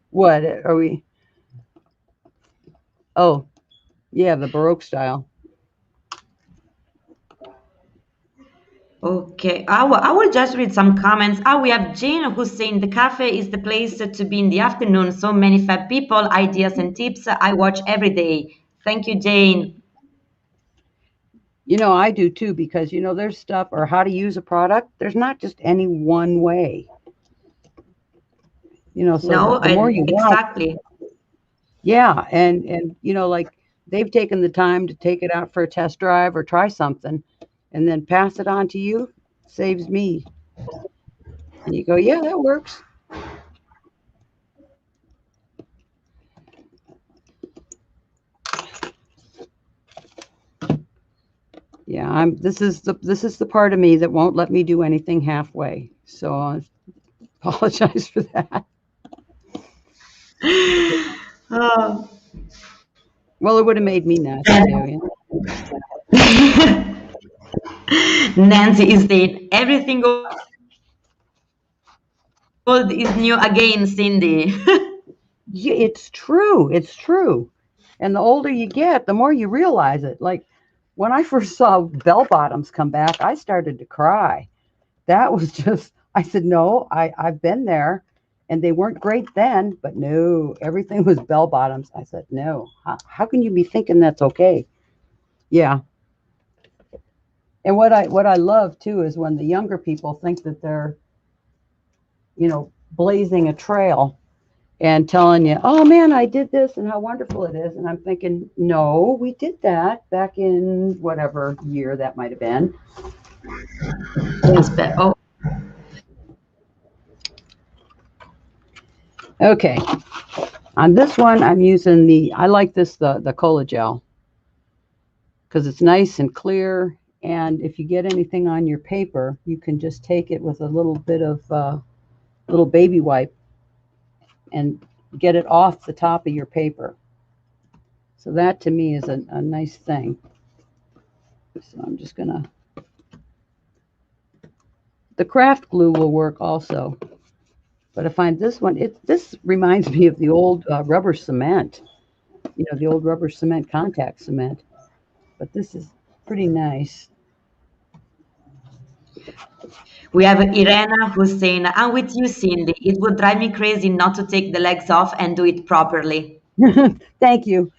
What are we? Oh, yeah, the Baroque style. Okay, I will just read some comments. We have Jane who's saying the cafe is the place to be in the afternoon. So many fab people, ideas and tips I watch every day. Thank you, Jane. I do too because there's stuff or how to use a product. There's not just any one way. So No, the more you watch, exactly. yeah, and like they've taken the time to take it out for a test drive or try something, and then pass it on to you. Saves me. And you go, yeah, that works. Yeah, this is the part of me that won't let me do anything halfway. So I apologize for that. Oh. Well, it would have made me nuts too. Nancy is saying everything old is new again, Cindy. Yeah, it's true. It's true. And the older you get, the more you realize it. Like when I first saw bell bottoms come back, I started to cry. That was just, I said, no, I've been there and they weren't great then, but no, everything was bell bottoms. I said, no, how can you be thinking that's okay? Yeah. And what I love too is when the younger people think that they're, blazing a trail and telling you, oh man, I did this and how wonderful it is. And I'm thinking, no, we did that back in whatever year that might have been. Oh, Okay, on this one, I'm using I like this, the Cola Gel, because it's nice and clear. And if you get anything on your paper, you can just take it with a little bit of little baby wipe and get it off the top of your paper. So that to me is a nice thing. So I'm just gonna, the craft glue will work also. But I find this one, this reminds me of the old rubber cement, the old rubber cement, contact cement. But this is pretty nice. we have Irena who's saying, I'm with you, Cindy. It would drive me crazy not to take the legs off and do it properly. Thank you.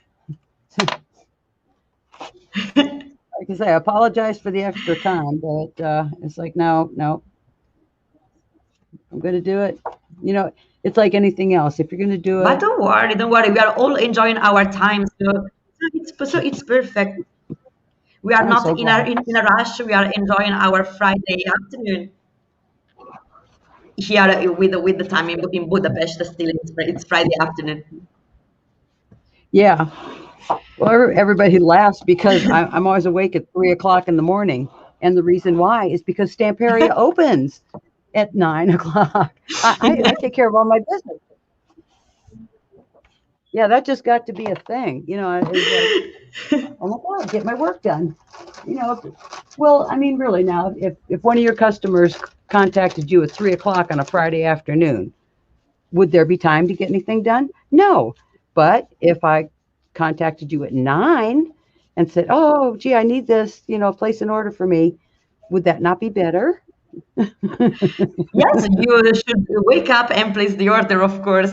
Like I say, I apologize for the extra time, but it's like, no, no, I'm going to do it. It's like anything else. If you're going to do But it, don't worry, don't worry. We are all enjoying our time, so it's perfect. We are I'm not so glad. in a rush. We are enjoying our Friday afternoon here with the time in Budapest. Still, it's Friday afternoon. Yeah. Well, everybody laughs because I'm always awake at 3 o'clock in the morning. And the reason why is because Stamperia opens at 9 o'clock. I take care of all my business. Yeah, that just got to be a thing. It's like, oh my God, get my work done. Well, I mean, really now, if one of your customers contacted you at 3 o'clock on a Friday afternoon, would there be time to get anything done? No. But if I contacted you at 9 and said, oh, gee, I need this, place an order for me, would that not be better? Yes, you should wake up and place the order, of course,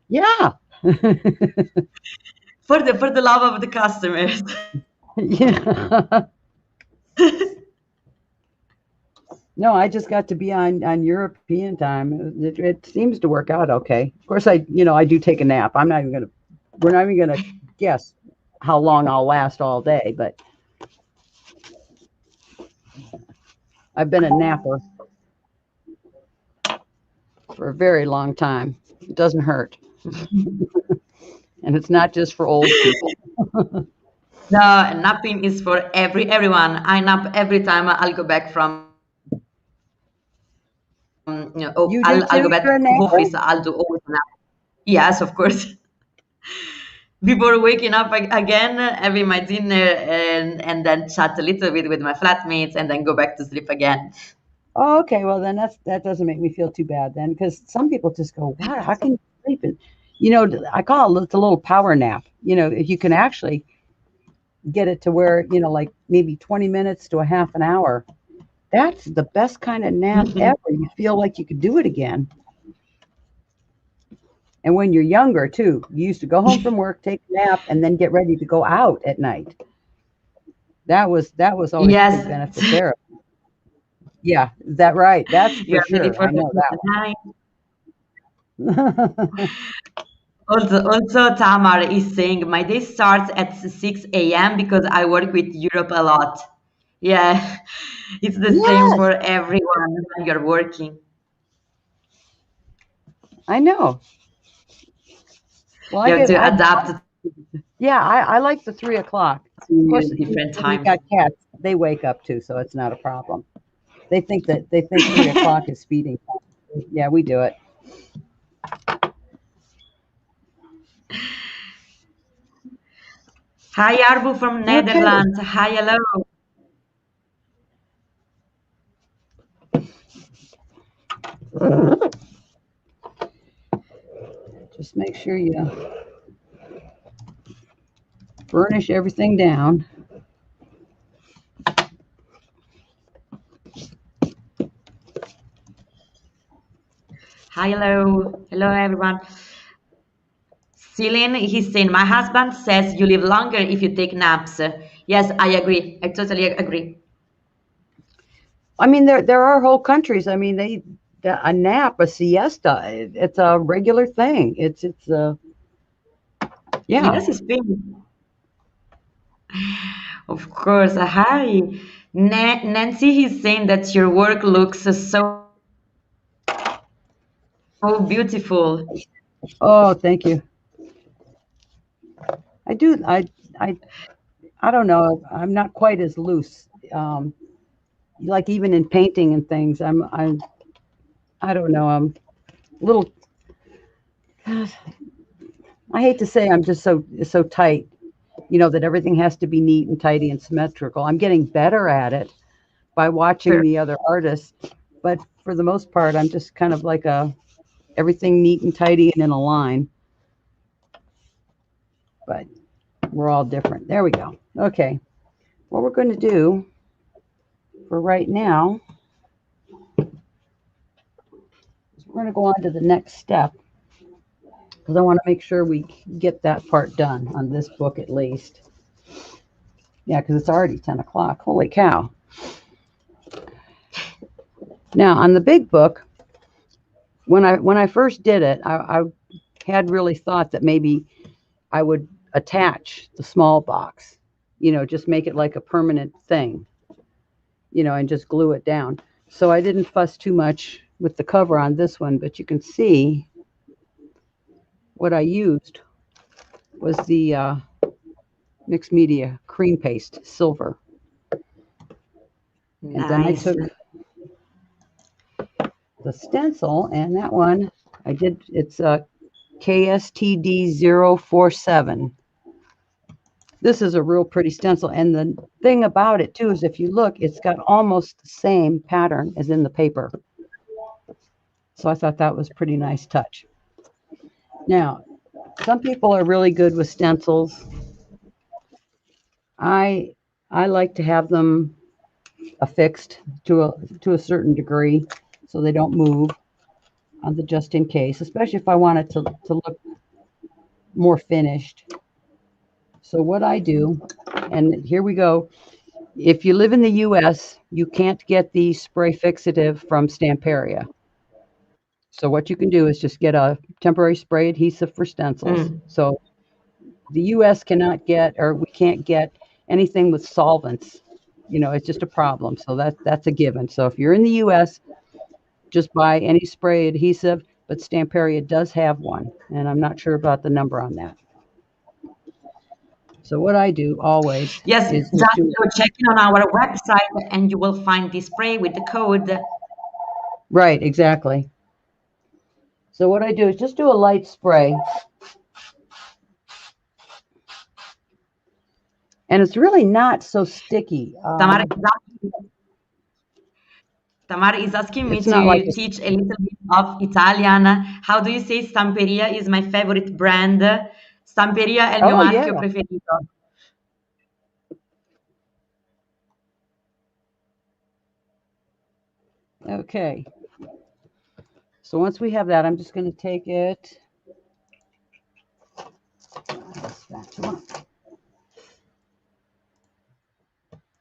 Yeah. for the love of the customers. Yeah. No, I just got to be on European time. It seems to work out okay. Of course, I do take a nap. We're not even gonna guess how long I'll last all day, but I've been a napper for a very long time. It doesn't hurt, and it's not just for old people. No, napping is for everyone. I nap every time I'll go back from You do I'll too? go back You're a to napper? office. I'll do always nap. Yes, of course. Before waking up again, having my dinner and then chat a little bit with my flatmates and then go back to sleep again. Oh, okay. Well, then that doesn't make me feel too bad then, because some people just go, "Wow, how can you sleep?" And I call it, it's a little power nap. If you can actually get it to where like maybe 20 minutes to a half an hour, that's the best kind of nap ever. You feel like you could do it again. And when you're younger too, you used to go home from work, take a nap, and then get ready to go out at night. That was always a big Yes, benefit there. Yeah, is that right? That's you for are ready sure. for I know the that night. one. Also, Tamar is saying my day starts at 6 a.m. because I work with Europe a lot. Yeah, it's the same Yes, for everyone when you're working. I know. Well, You have to adapt yeah, I like the 3 o'clock. Of course, to different when you times. got cats, they wake up too, so it's not a problem. They think 3 o'clock is speeding time. Yeah, we do it. Hi, Arbu from Okay, Netherlands. Hi, hello. just make sure you burnish everything down. Hi, hello. Hello, everyone. Celine, he's saying, my husband says you live longer if you take naps. Yes, I agree. I totally agree. I mean, there are whole countries. I mean, a nap, a siesta. It's a regular thing. It's yeah. Yes, Spain. Of course. Hi. Nancy is saying that your work looks so beautiful. Oh, thank you. I do. I I don't know. I'm not quite as loose. Like even in painting and things, I don't know. I'm a little. I hate to say I'm just so tight. That everything has to be neat and tidy and symmetrical. I'm getting better at it by watching Per- the other artists, but for the most part, I'm just kind of like a everything neat and tidy and in a line. But we're all different. There we go. Okay, what we're going to do for right now is we're going to go on to the next step because I want to make sure we get that part done on this book at least. Yeah, because it's already 10 o'clock. Holy cow. Now, on the big book, when I first did it, I had really thought that maybe I would attach the small box, just make it like a permanent thing, and just glue it down. So I didn't fuss too much with the cover on this one, but you can see what I used was the mixed media cream paste silver. And then I Nice. took the stencil, and that one it's a KSTD 047. This is a real pretty stencil, and the thing about it too is if you look, it's got almost the same pattern as in the paper. So I thought that was a pretty nice touch. Now, some people are really good with stencils. I I like to have them affixed to a certain degree so they don't move on the just in case, especially if I want it to look more finished. So what I do, and here we go. If you live in the US, you can't get the spray fixative from Stamperia. So what you can do is just get a temporary spray adhesive for stencils. Mm. So the US cannot get, or we can't get anything with solvents. It's just a problem. So that's a given. So if you're in the US, just buy any spray adhesive, but Stamperia does have one, and I'm not sure about the number on that. So what I do always Yes, is just just do go checking on our website and you will find the spray with the code. right, exactly. So what I do is just do a light spray, and it's really not so sticky. Tamara is Tamara is asking me It's not like to teach a little bit of Italian. How do you say Stamperia is my favorite brand? Stamperia è il mio oh yeah, marchio preferito. okay. So once we have that, I'm just going to take it.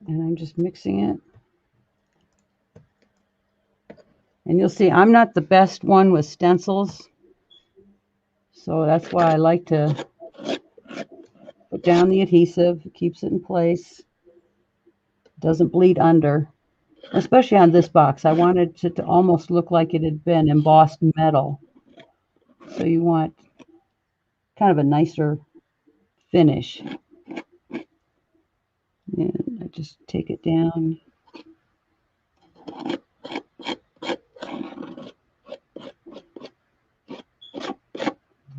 And I'm just mixing it. And you'll see I'm not the best one with stencils. So that's why I like to put down the adhesive. It keeps it in place. Doesn't bleed under. Especially on this box. I wanted it to almost look like it had been embossed metal. So you want kind of a nicer finish. And I just take it down.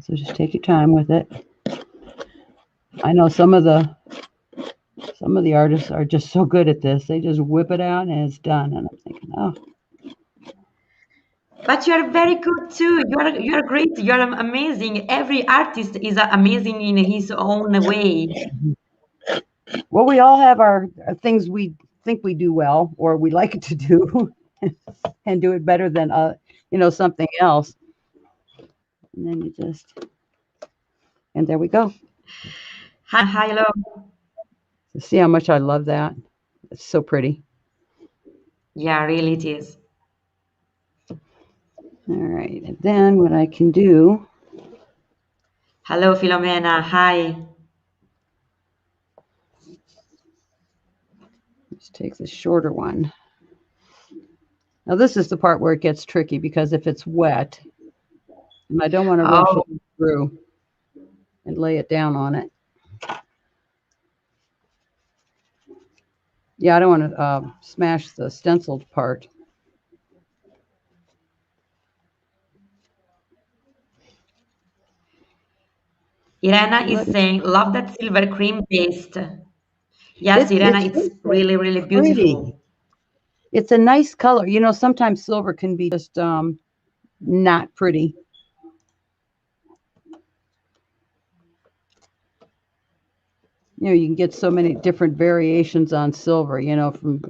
So just take your time with it. I know some of the artists are just so good at this. They just whip it out and it's done. And I'm thinking, oh, But you are very good too. You are great. You are amazing. Every artist is amazing in his own way. well, we all have our things we think we do well or we like to do and do it better than something else. And then you just and there we go. Hi, hello. See how much I love that? It's so pretty. Yeah, really it is. All right. And then what I can do Hello, Filomena. Hi. is take the shorter one. Now this is the part where it gets tricky because if it's wet, and I don't want to rush Oh, it through and lay it down on it. Yeah, I don't want to smash the stenciled part. Irena Let is it, saying, love that silver cream paste. Yes, Irena, it's it's just really, really pretty. beautiful. It's a nice color. You know, sometimes silver can be just not pretty. You know, you can get so many different variations on silver. You know, from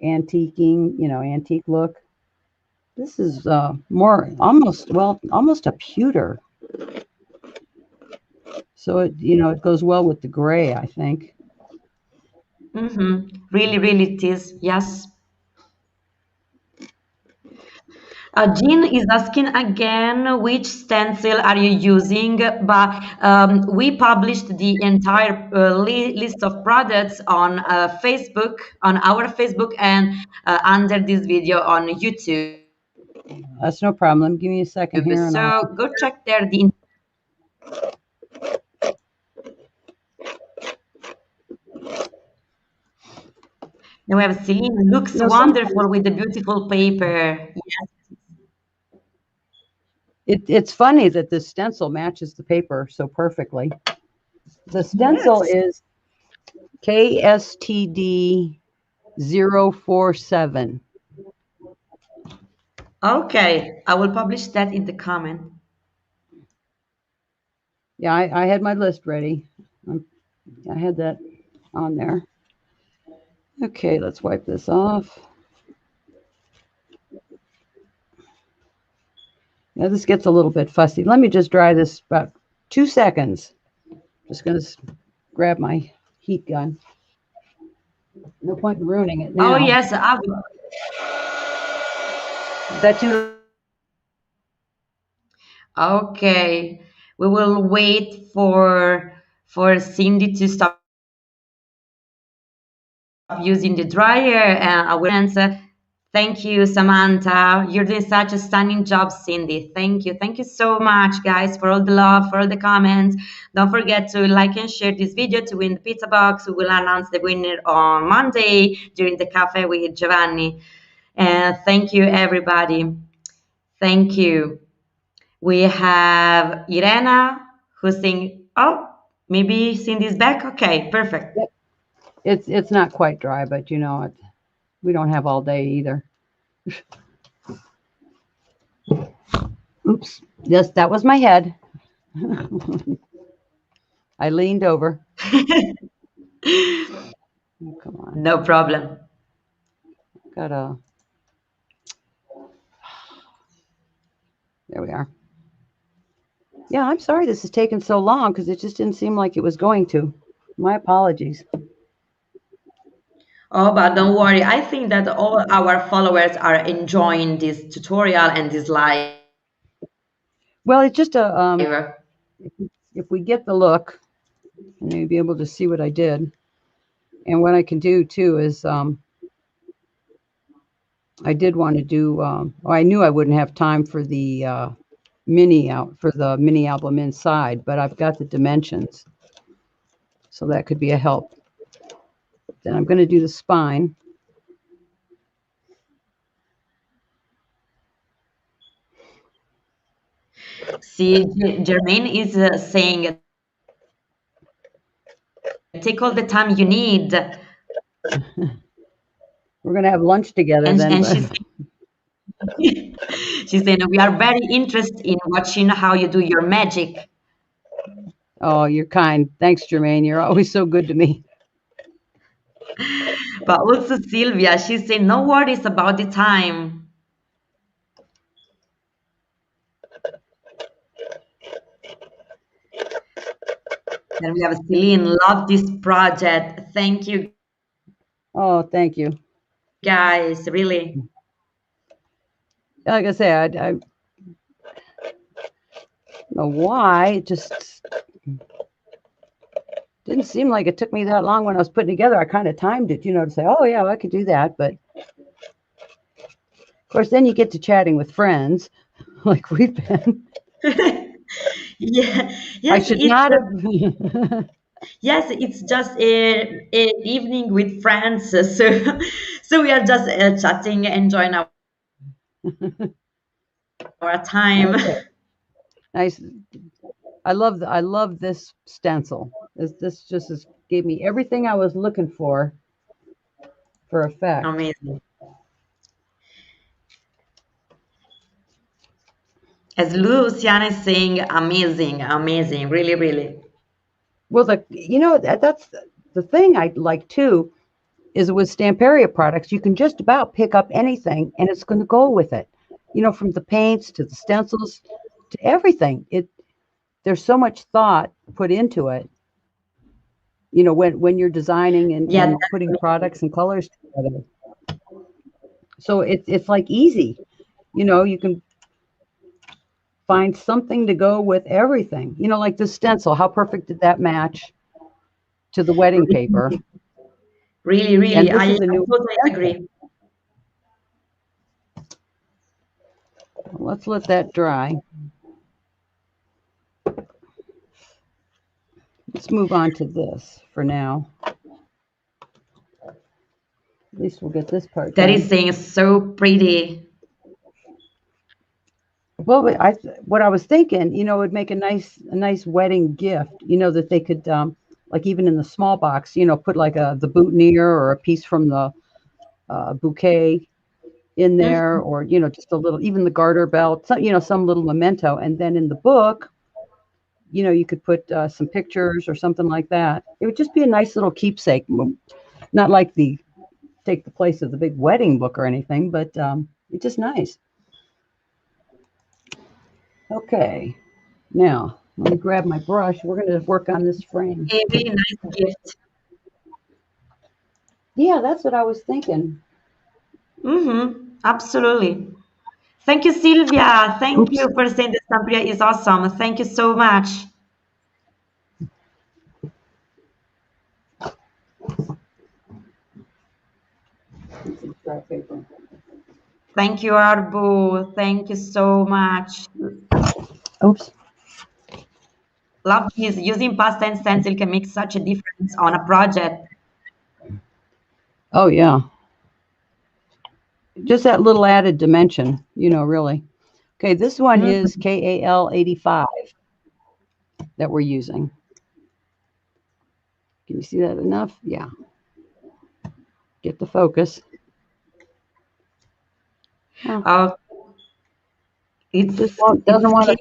antiquing. You know, antique look. This is more almost almost a pewter. So it it goes well with the gray, I think. Really, really it is. Yes. Jean is asking again, which stencil are you using? But we published the entire list of products on Facebook, on our Facebook, and under this video on YouTube. That's no problem. Give me a second here, and I'll. So go check there. Then we have Celine, looks You know, sometimes wonderful with the beautiful paper. it's funny that this stencil matches the paper so perfectly. The stencil Yes. is KSTD 047. Okay, I will publish that in the comment. Yeah, I had my list ready. I had that on there. Okay, let's wipe this off. Yeah, this gets a little bit fussy. Let me just dry this about 2 seconds. Just going to grab my heat gun. No point in ruining it Oh now. yes, Is that too? okay. We will wait for Cindy to stop using the dryer. I will answer. Thank you, Samantha. You're doing such a stunning job, Cindy. Thank you. Thank you so much, guys, for all the love, for all the comments. Don't forget to like and share this video to win the pizza box. We will announce the winner on Monday during the cafe with Giovanni. And thank you, everybody. Thank you. We have Irena who's saying, oh, maybe Cindy's back. Okay, perfect. It's not quite dry, but we don't have all day either. Oops. Yes, that was my head. I leaned over. Oh, come on. No problem. Got a. There we are. Yeah, I'm sorry this has taken so long because it just didn't seem like it was going to. My apologies. Oh, but don't worry. I think that all our followers are enjoying this tutorial and this live. Well, it's just a if we get the look, and you'll be able to see what I did. And what I can do too is I did want to do. I knew I wouldn't have time for the mini album inside, but I've got the dimensions, so that could be a help. Then I'm going to do the spine. See, Jermaine is saying, take all the time you need. We're going to have lunch together then. And But she's saying, we are very interested in watching how you do your magic. oh, you're kind. Thanks, Jermaine. You're always so good to me. But also Sylvia, she's saying, no worries about the time. Then we have Celine, love this project. Thank you Oh, thank you. guys, really. Like I say, I don't know why it just Didn't seem like it took me that long when I was putting together. I kind of timed it, to say, oh yeah, I could do that. But of course, then you get to chatting with friends, like we've been. Yeah, I yes, should it's not have. yes, it's just a evening with friends. So so we are just chatting, enjoying our time. Okay, nice. I love this stencil. This just gave me everything I was looking for effect. Amazing. As Luciana is saying, amazing, amazing, really, really. Well, that's the thing I like too is with Stamperia products, you can just about pick up anything and it's going to go with it. From the paints to the stencils to everything. There's so much thought put into it. When you're designing Yeah, and putting products and colors together. So it's like easy. You can find something to go with everything. Like the stencil, how perfect did that match to the wedding paper? really, really, And I, this I is a new totally stencil. agree. Let's let that dry. Let's move on to this for now. At least we'll get this part That is done. saying so pretty. Well, what I was thinking, would make a nice wedding gift. That they could like even in the small box, put like the boutonniere or a piece from the bouquet in there, Mhm. or just a little, even the garter belt, some little memento, and then in the book, you could put some pictures or something like that. It would just be a nice little keepsake, not like the take the place of the big wedding book or anything, but it's just nice. Okay, now let me grab my brush. We're going to work on this frame. A really nice gift. Yeah, that's what I was thinking. Absolutely. Thank you, Sylvia. Thank Oops. you for saying the Stamperia is awesome. Thank you so much. Dry paper. Thank you, Arbu. Thank you so much. Oops. Love this. Using pasta and stencil can make such a difference on a project. Oh yeah, just that little added dimension, really. Okay, this one is Mhm. KAL 85 that we're using. Can you see that enough? Yeah. Get the focus. Oh, Uh, just it's doesn't it's want to.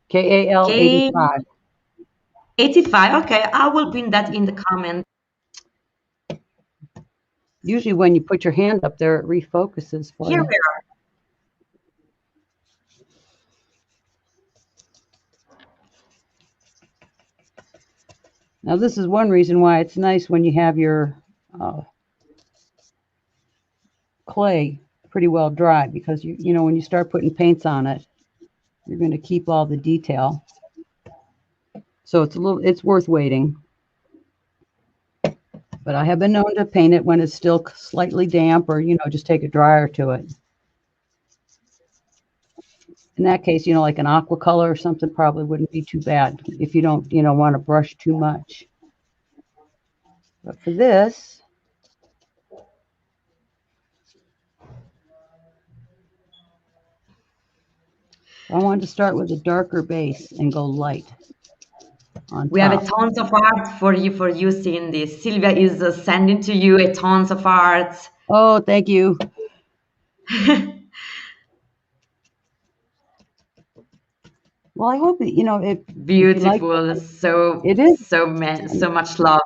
K KAL K 85. 85. Okay, I will pin that in the comment. Usually when you put your hand up there, it refocuses for Here you. we are. Now this is one reason why it's nice when you have your uh, clay pretty well dry, because when you start putting paints on it, you're going to keep all the detail. So it's worth waiting. But I have been known to paint it when it's still slightly damp, or just take a dryer to it. In that case, like an aqua color or something probably wouldn't be too bad if you don't, want to brush too much. But for this, I wanted to start with a darker base and go light on We have a top. tons of art for you seeing this. Sylvia is sending to you a tons of art. Oh, thank you. Well, I hope that, if you like Beautiful. So it is. so much love.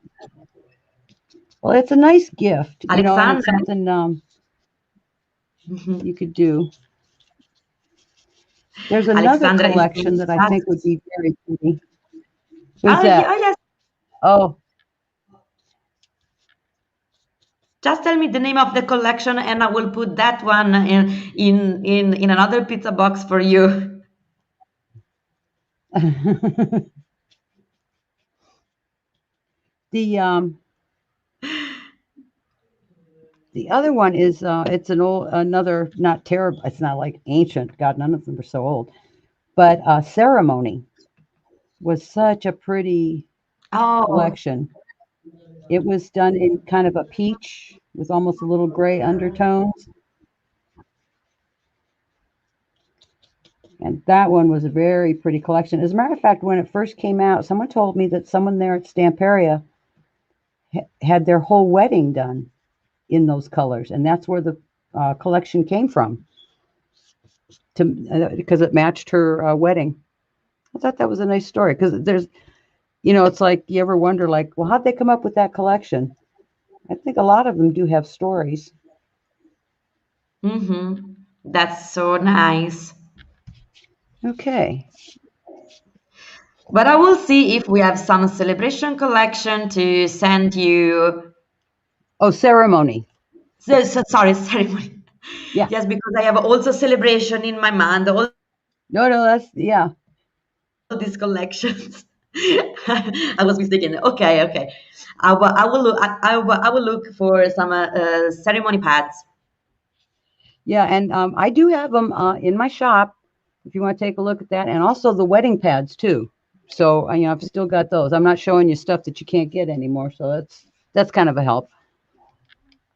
Well, it's a nice gift, and it's Alexandra. something you could do. There's another Alexandra is saying collection that I think would be very pretty. Who's oh, that? oh yes. Oh, Just tell me the name of the collection and I will put that one in another pizza box for you. The the other one is it's an old another not terrible. It's not like ancient. God, none of them are so old. But ceremony was such a pretty Oh, collection. It was done in kind of a peach with almost a little gray undertones. And that one was a very pretty collection. As a matter of fact, when it first came out, someone told me that someone there at Stamperia had their whole wedding done in those colors, and that's where the collection came from, to because it matched her wedding. I thought that was a nice story because there's, it's like you ever wonder, like, well, how'd they come up with that collection? I think a lot of them do have stories. mm-hmm. That's so nice. Okay. But I will see if we have some celebration collection to send you. Oh, ceremony. Sorry, ceremony. Yeah. Yes, because I have also celebration in my mind, all No, no, that's yeah. these collections. I was mistaken. Okay, okay. I will look. I will look for some ceremony pads. Yeah, and I do have them in my shop if you want to take a look at that, and also the wedding pads too. So I've still got those. I'm not showing you stuff that you can't get anymore, so that's kind of a help.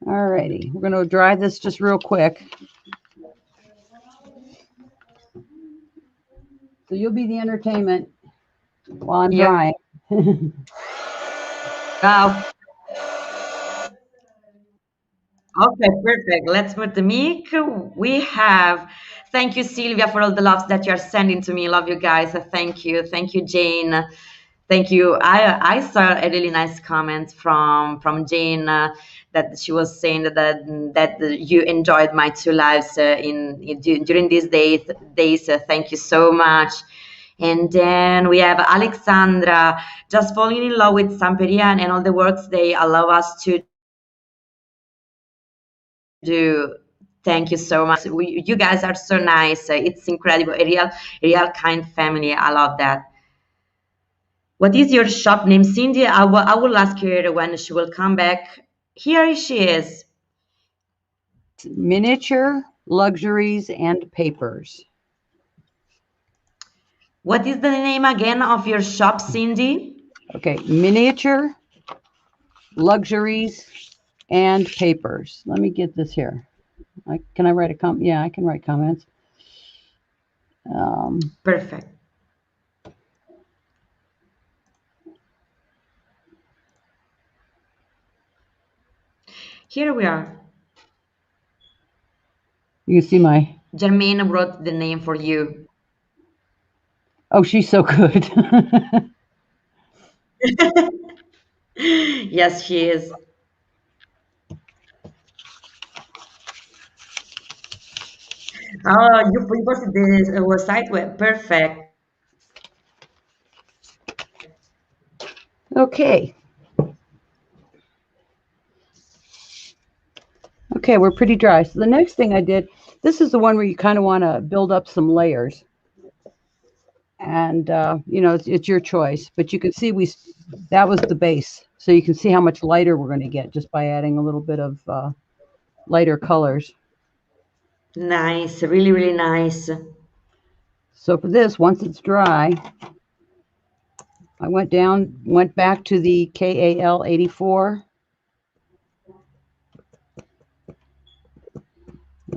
All righty, we're going to dry this just real quick. So you'll be the entertainment while I'm Yeah. drying. Wow. Okay, perfect. Let's move the mic. We have. Thank you, Sylvia, for all the loves that you're sending to me. Love you guys. Thank you, Jane. Thank you. I saw a really nice comment from Jane that she was saying that you enjoyed my two lives during these days. Thank you so much. And then we have Alexandra, just falling in love with Stamperia and all the works they allow us to do. Thank you so much. You guys are so nice. It's incredible. A real kind family. I love that. What is your shop name, Cindy? I will ask her when she will come back. Here she is. Miniature luxuries and papers. What is the name again of your shop, Cindy? Okay, miniature luxuries and papers. Let me get this here. Can I write a comment? Yeah, I can write comments. Um, Perfect. Here we are. you can see my. Jermaine wrote the name for you. Oh, she's so good. Yes, she is. Oh, you posted this website web. Perfect. Okay. Okay, we're pretty dry. So the next thing I did, this is the one where you kind of want to build up some layers. And, it's your choice. But you can see that was the base. So you can see how much lighter we're going to get just by adding a little bit of lighter colors. Nice. Really, really nice. So for this, once it's dry, I went back to the KAL 84.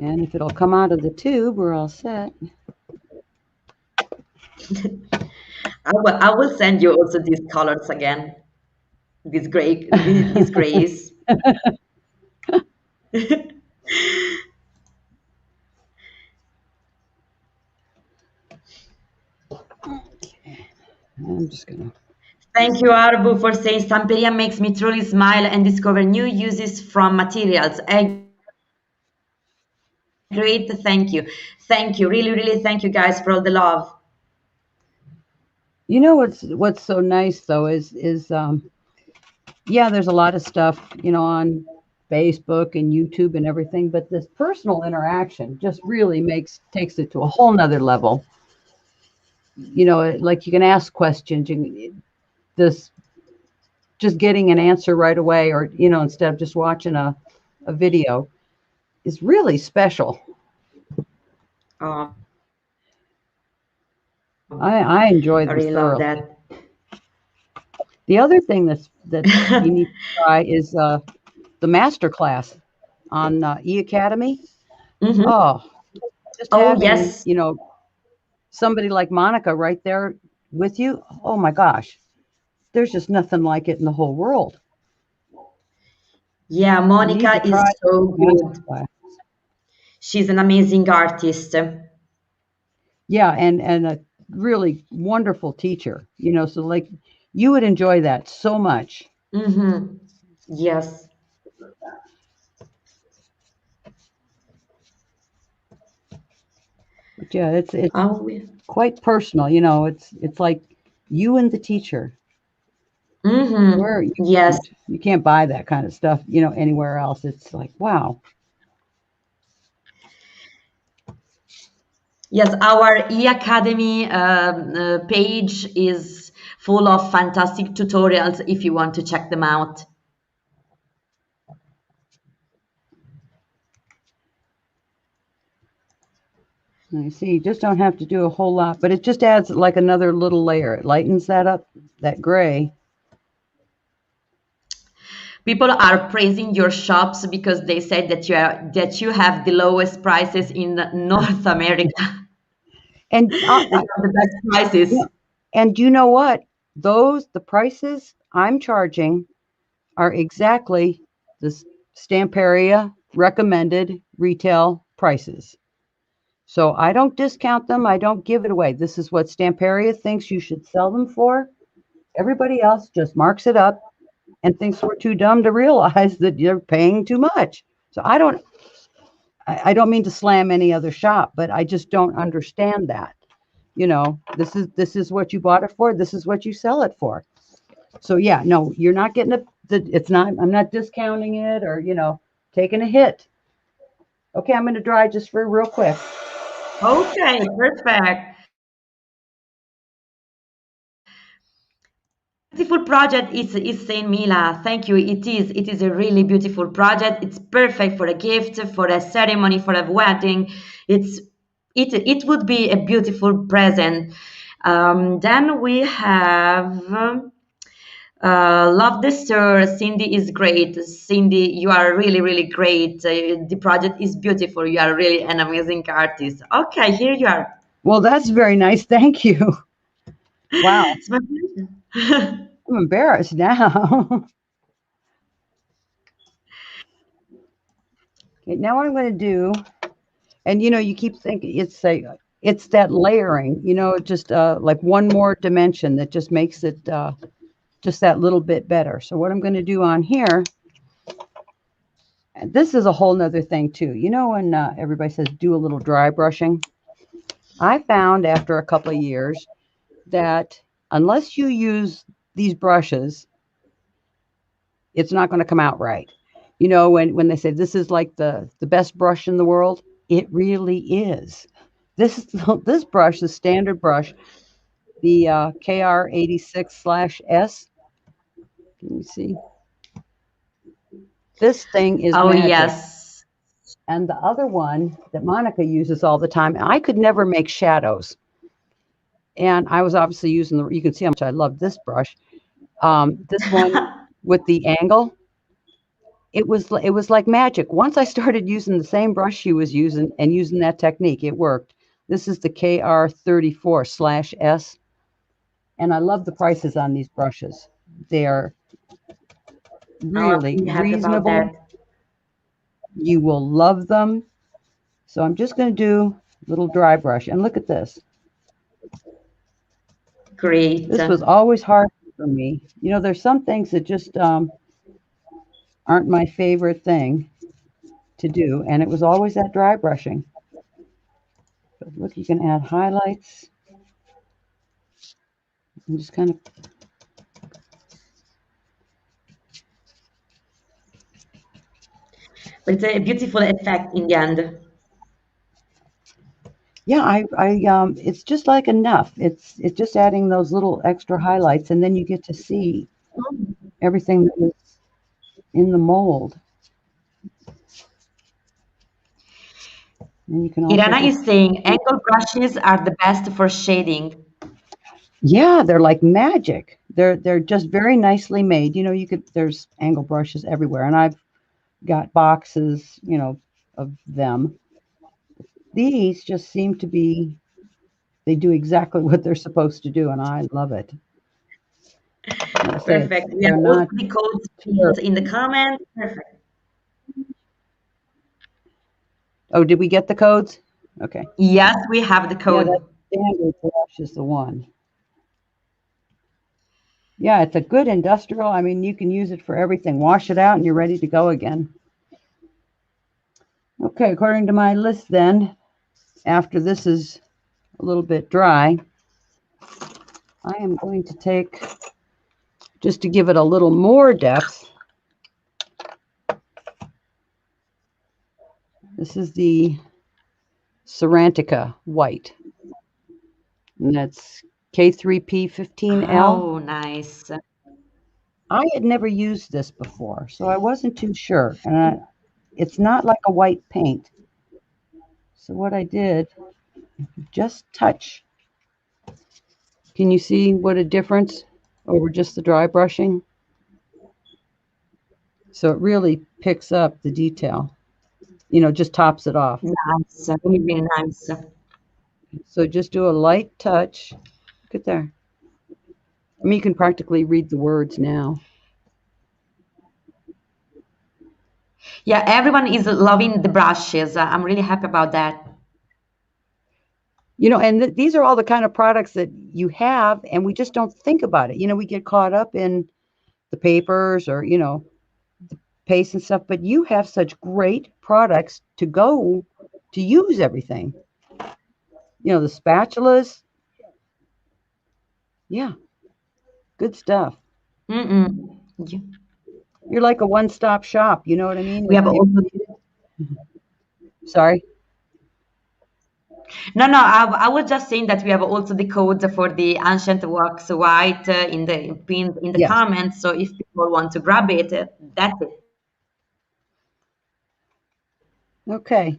And if it'll come out of the tube, we're all set. I will send you also these colors again. These grays. I'm just going to. Thank you, Arbu, for saying Stamperia makes me truly smile and discover new uses from materials. A great thank you. Thank you. Really, really thank you guys for all the love. What's so nice though is yeah, there's a lot of stuff, on Facebook and YouTube and everything, but this personal interaction just really takes it to a whole nother level. Like you can ask questions. This just getting an answer right away, or instead of just watching a video, is really special. Oh, I enjoy I them really love thoroughly. that. The other thing that you need to try is the master class on E-Academy. Hmm. Oh, just Oh, having, yes. somebody like Monica right there with you. Oh my gosh, there's just nothing like it in the whole world. Yeah, You need to Monica try is so the master good. class. She's an amazing artist. Yeah, and a really wonderful teacher. So like you would enjoy that so much. Hmm. Yes. But yeah, it's Oh, quite personal. It's like you and the teacher. Where you yes. can't buy that kind of stuff, anywhere else. It's like, wow. Yes, our e-academy page is full of fantastic tutorials if you want to check them out. I see. You just don't have to do a whole lot, but it just adds like another little layer. It lightens that up, that gray. People are praising your shops because they said that you have the lowest prices in North America. And That you have the best yeah, prices. and you know what? The prices I'm charging are exactly the Stamperia recommended retail prices. So I don't discount them. I don't give it away. This is what Stamperia thinks you should sell them for. Everybody else just marks it up and thinks we're too dumb to realize that you're paying too much. So I don't mean to slam any other shop, but I just don't understand that. This is what you bought it for. This is what you sell it for. So yeah, no, you're not getting it's not. I'm not discounting it or taking a hit. Okay, I'm going to dry just for real quick. Okay, perfect. Beautiful project is saying Mila. Thank you. It is a really beautiful project. It's perfect for a gift, for a ceremony, for a wedding. It would be a beautiful present. Then we have love the store. Cindy is great. Cindy, you are really really great. The project is beautiful. You are really an amazing artist. Okay, here you are. Well, that's very nice. Thank you. Wow, It's my pleasure. I'm embarrassed now. Okay, now what I'm going to do, and you keep thinking it's that layering, just like one more dimension that just makes it just that little bit better. So what I'm going to do on here, and this is a whole nother thing too. When everybody says do a little dry brushing, I found after a couple of years that unless you use these brushes, it's not going to come out right. When they say this is like the best brush in the world, it really is. This brush, the standard brush, the KR86/S. Let me see. This thing is Oh magic. yes. And the other one that Monica uses all the time, I could never make shadows. And I was obviously using you can see how much I love this brush. This one with the angle, it was like magic. Once I started using the same brush she was using and using that technique, it worked. This is the KR34/S, and I love the prices on these brushes. They are Oh, I'm really really happy about reasonable. that. You will love them. So I'm just going to do a little dry brush, and look at this. Great. This was always hard for me. There's some things that just aren't my favorite thing to do, and it was always that dry brushing. But look, you can add highlights and just kind of, But it's a beautiful effect in the end. yeah, it's just like enough. It's just adding those little extra highlights, and then you get to see. everything that was in the mold. And you can also Irana just, is saying angle brushes are the best for shading. yeah, they're like magic. They're just very nicely made. You know, you could there's angle brushes everywhere, and I've got boxes, of them. These just seem to be they do exactly what they're supposed to do, and I love it. Like I say, Perfect. We they're have also not the codes sure. pinned in the comments. Perfect. Oh, did we get the codes? Okay. Yes, we have the Yeah, that code. standard brush is the one. Yeah, it's a good industrial. I mean, you can use it for everything. Wash it out and you're ready to go again. Okay, according to my list then, after this is a little bit dry, I am going to take, just to give it a little more depth, this is the Cerantica White, and that's K3P15L. Oh, nice. I had never used this before, so I wasn't too sure. And it's not like a white paint. So what I did, just touch. Can you see what a difference over just the dry brushing? So it really picks up the detail, just tops it off. Nice. Really, really nice. So just do a light touch. Look at there. I mean, you can practically read the words now. Yeah, everyone is loving the brushes. I'm really happy about that. And these are all the kind of products that you have, and we just don't think about it. We get caught up in the papers or, paste and stuff, but you have such great products to go to use everything. The spatulas, yeah, good stuff. Mm-mm. You're like a one-stop shop. You know what I mean? We have If also sorry. no, no. I was just saying that we have also the codes for the ancient wax white in the pinned in the Yes. comments. So if people want to grab it, that's it. Okay.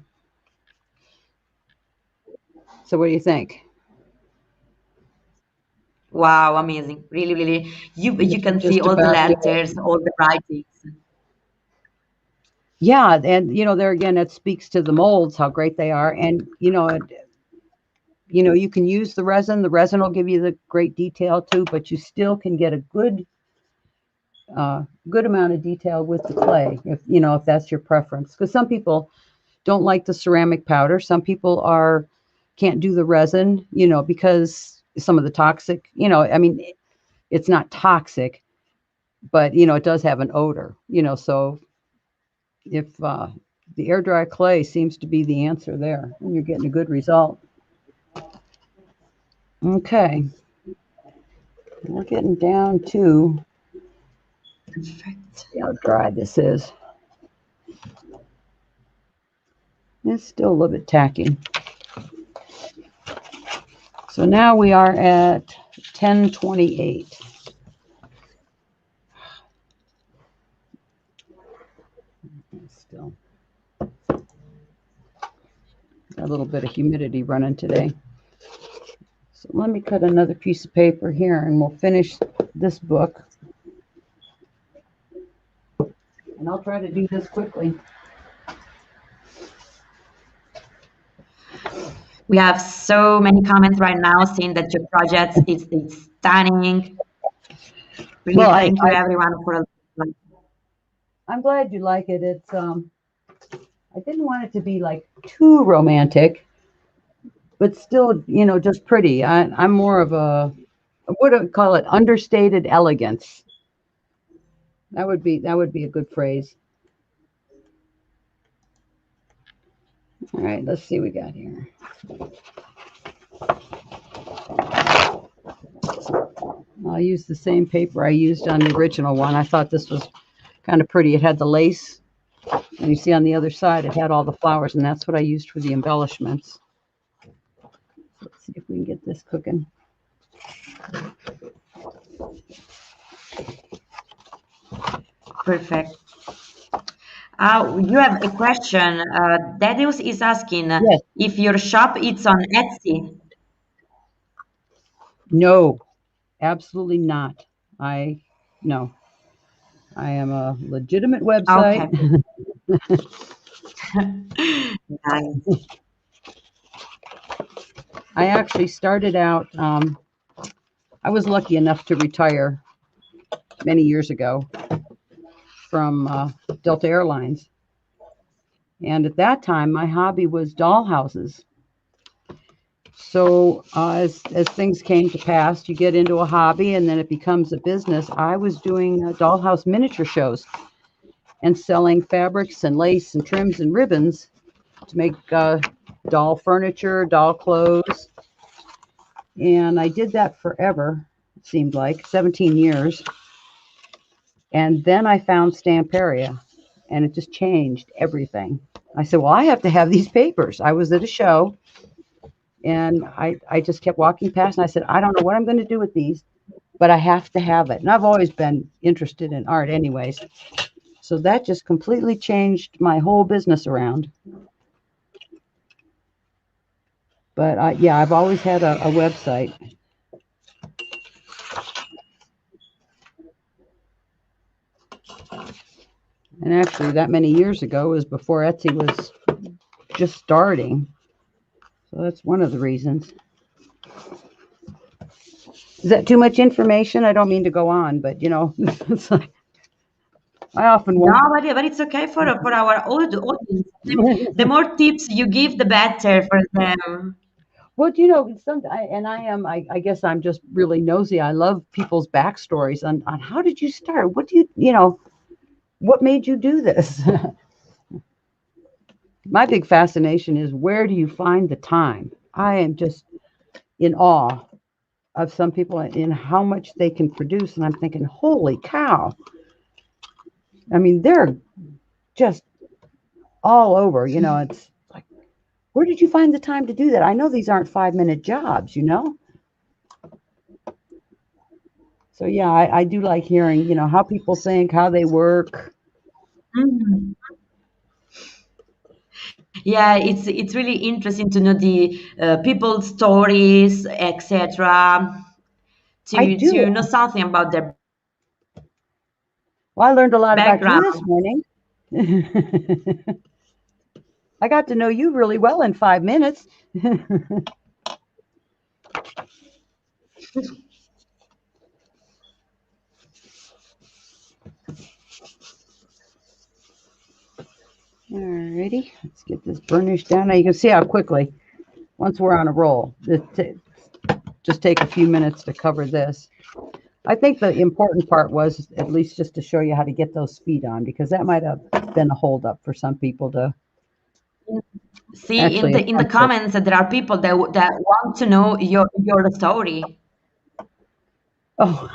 So what do you think? Wow, amazing! Really, really. You This would can see just all the about do it. letters, all the writings. Yeah, and there again, it speaks to the molds how great they are, and you can use the resin. The resin will give you the great detail too, but you still can get a good amount of detail with the clay if that's your preference. Because some people don't like the ceramic powder. Some people can't do the resin, because some of the toxic. I mean, it's not toxic, but it does have an odor. So if the air dry clay seems to be the answer there, and you're getting a good result. Okay, we're getting down to Perfect. see how dry this is. It's still a little bit tacky. So now we are at 1028. Still got a little bit of humidity running today. So let me cut another piece of paper here and we'll finish this book. And I'll try to do this quickly. We have so many comments right now saying that your project is stunning. Well, Really, thank you everyone for. I'm glad you like it. It's I didn't want it to be like too romantic, but still, just pretty. I'm more of what do I call it? Understated elegance. That would be a good phrase. All right, let's see what we got here. I'll use the same paper I used on the original one. I thought this was kind of pretty. It had the lace, and you see on the other side, it had all the flowers, and that's what I used for the embellishments. Let's see if we can get this cooking. Perfect. You have a question. Darius is asking Yes. if your shop is on Etsy. No, absolutely not. I no. I am a legitimate website. Okay. Nice. I actually started out. I was lucky enough to retire many years ago from Delta Airlines, and at that time, my hobby was doll houses. So as things came to pass, you get into a hobby and then it becomes a business. I was doing dollhouse miniature shows and selling fabrics and lace and trims and ribbons to make doll furniture, doll clothes, and I did that forever. It seemed like 17 years, and then I found Stamperia, and it just changed everything. I said, "Well, I have to have these papers." I was at a show and I just kept walking past and I said, I don't know what I'm going to do with these, but I have to have it. And I've always been interested in art anyways. So that just completely changed my whole business around. But yeah, I've always had a website. And actually, that many years ago was before Etsy was just starting. So that's one of the reasons. Is that too much information? I don't mean to go on, but it's like I often No, wonder. but it's okay for our old audience. The more tips you give, the better for them. Well, and I guess I'm just really nosy. I love people's backstories on how did you start? What do what made you do this? My big fascination is where do you find the time? I am just in awe of some people in how much they can produce. And I'm thinking, holy cow. I mean, they're just all over, it's like, where did you find the time to do that? I know these aren't 5-minute jobs. So yeah, I do like hearing, how people think, how they work. Mhm. Yeah, it's really interesting to know the people's stories, etc. I do. To know something about their Well, I learned a lot about you this background. morning. I got to know you really well in 5 minutes. Alrighty, let's get this burnish down. Now you can see how quickly, once we're on a roll, just take a few minutes to cover this. I think the important part was at least just to show you how to get those feet on, because that might have been a holdup for some people to See actually in the attempt it. comments that there are people that want to know your story. Oh,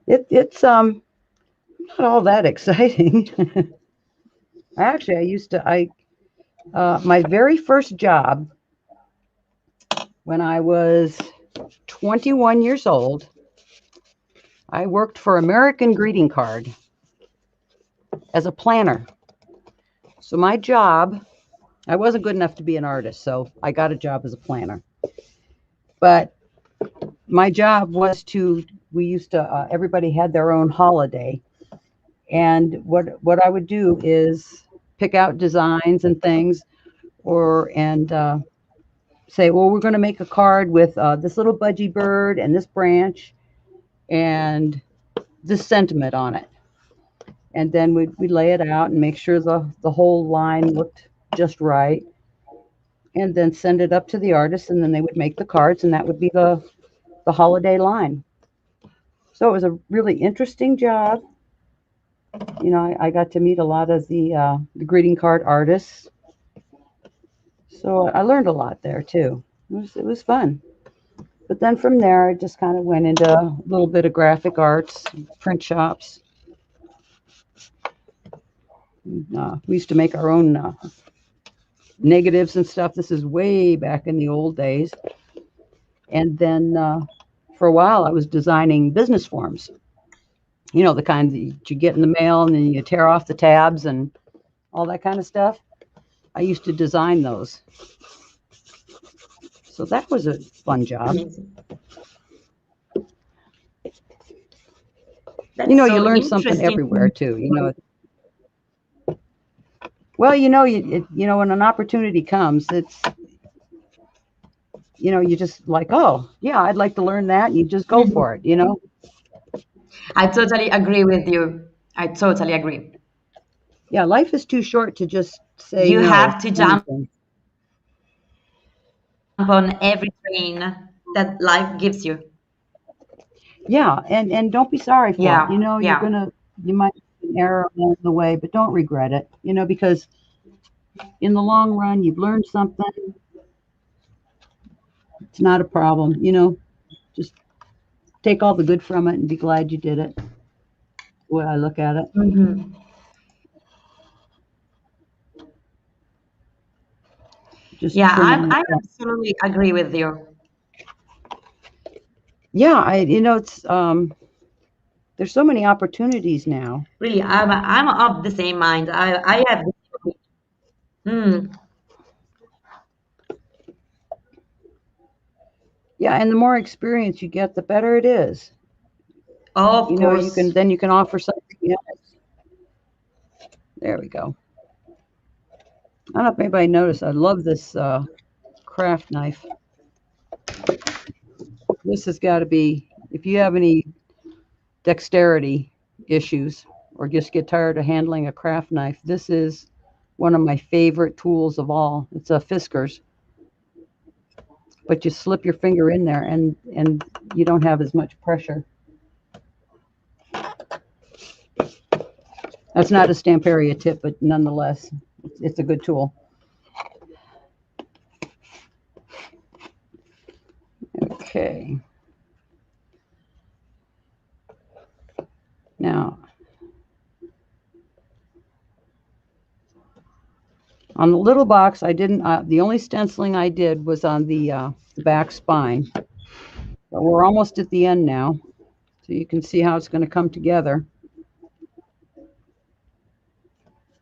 it's not all that exciting. Actually, I used to I my very first job when I was 21 years old, I worked for American Greeting Card as a planner. So my job, I wasn't good enough to be an artist, so I got a job as a planner. But my job was we used to, everybody had their own holiday. And what I would do is pick out designs and things and say, well, we're going to make a card with this little budgie bird and this branch and this sentiment on it. And then we'd lay it out and make sure the whole line looked just right, and then send it up to the artist, and then they would make the cards, and that would be the holiday line. So it was a really interesting job. I got to meet a lot of the greeting card artists, so I learned a lot there too. It was fun. But then from there, I just kind of went into a little bit of graphic arts, print shops. We used to make our own negatives and stuff. This is way back in the old days. And then for a while, I was designing business forms. You know, the kind that you get in the mail and then you tear off the tabs and all that kind of stuff. I used to design those. So that was a fun job. Amazing. You That's know, you so learn something interesting. everywhere too. You know, well, you know, you know, when an opportunity comes, it's, you know, you just like, oh, yeah, I'd like to learn that. And you just go Mhm. for it, you know? I totally agree with you. I totally agree. Yeah, life is too short to just say You no have to to jump anything. on every train that life gives you. Yeah, and don't be sorry for it. You Yeah, know, yeah. you might make an error along the way, but don't regret it, you know, because in the long run, you've learned something. It's not a problem, you know, just take all the good from it and be glad you did it, the way I look at it. Hmm. Just Yeah, trimming the I fat. absolutely agree with you. Yeah, you know, there's so many opportunities now. Really, I'm of the same mind. I have. Mm, Yeah, and the more experience you get, the better it is. of You know, course. you can offer something else. There we go. I don't know if anybody noticed. I love this craft knife. This has got to be, if you have any dexterity issues or just get tired of handling a craft knife, this is one of my favorite tools of all. It's a Fisker's, but you slip your finger in there and you don't have as much pressure. That's not a Stamperia tip, but nonetheless, it's a good tool. Okay. Now, on the little box, I didn't, the only stenciling I did was on the back spine. But we're almost at the end now, so you can see how it's going to come together.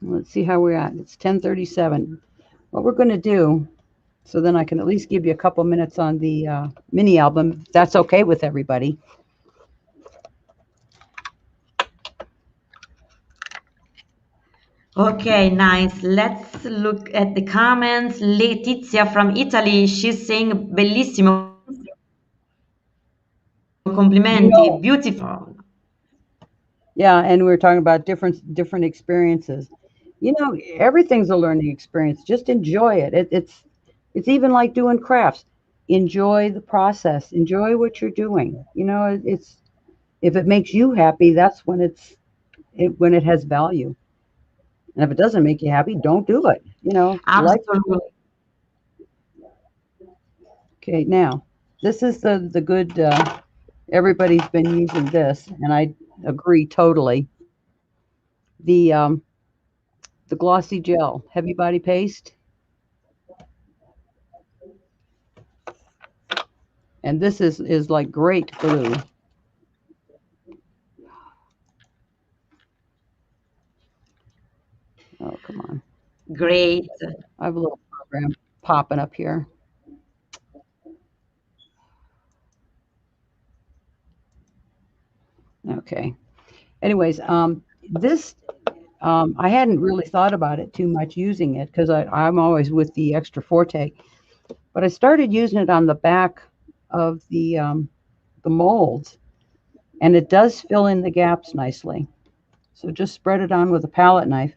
Let's see how we're at. It's 10:37. What we're going to do, so then I can at least give you a couple minutes on the mini album, if that's okay with everybody. Okay, nice. Let's look at the comments. Letizia from Italy, she's saying bellissimo, You complimenti, know, beautiful. yeah, and we're talking about different experiences. You know, everything's a learning experience. Just enjoy it. It's even like doing crafts. Enjoy the process. Enjoy what you're doing. You know, it's if it makes you happy, that's when when it has value. And if it doesn't make you happy, don't do it. You know, life. Absolutely. Okay, now this is the good. Everybody's been using this, and I agree totally. The um, the glossy gel, heavy body paste, and this is like great glue. Oh, come on. Great. I have a little program popping up here. Okay. Anyways, this I hadn't really thought about it too much using it because I'm always with the extra forte, but I started using it on the back of the molds, and it does fill in the gaps nicely. So just spread it on with a palette knife.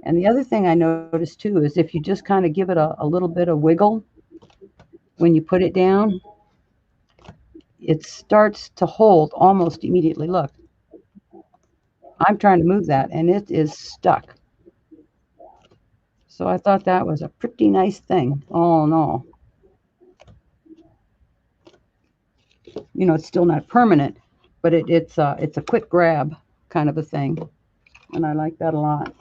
And the other thing I noticed too is if you just kind of give it a little bit of wiggle when you put it down, it starts to hold almost immediately. Look, I'm trying to move that and it is stuck. So I thought that was a pretty nice thing. All in all, you know, it's still not permanent, but it's a quick grab kind of a thing, and I like that a lot.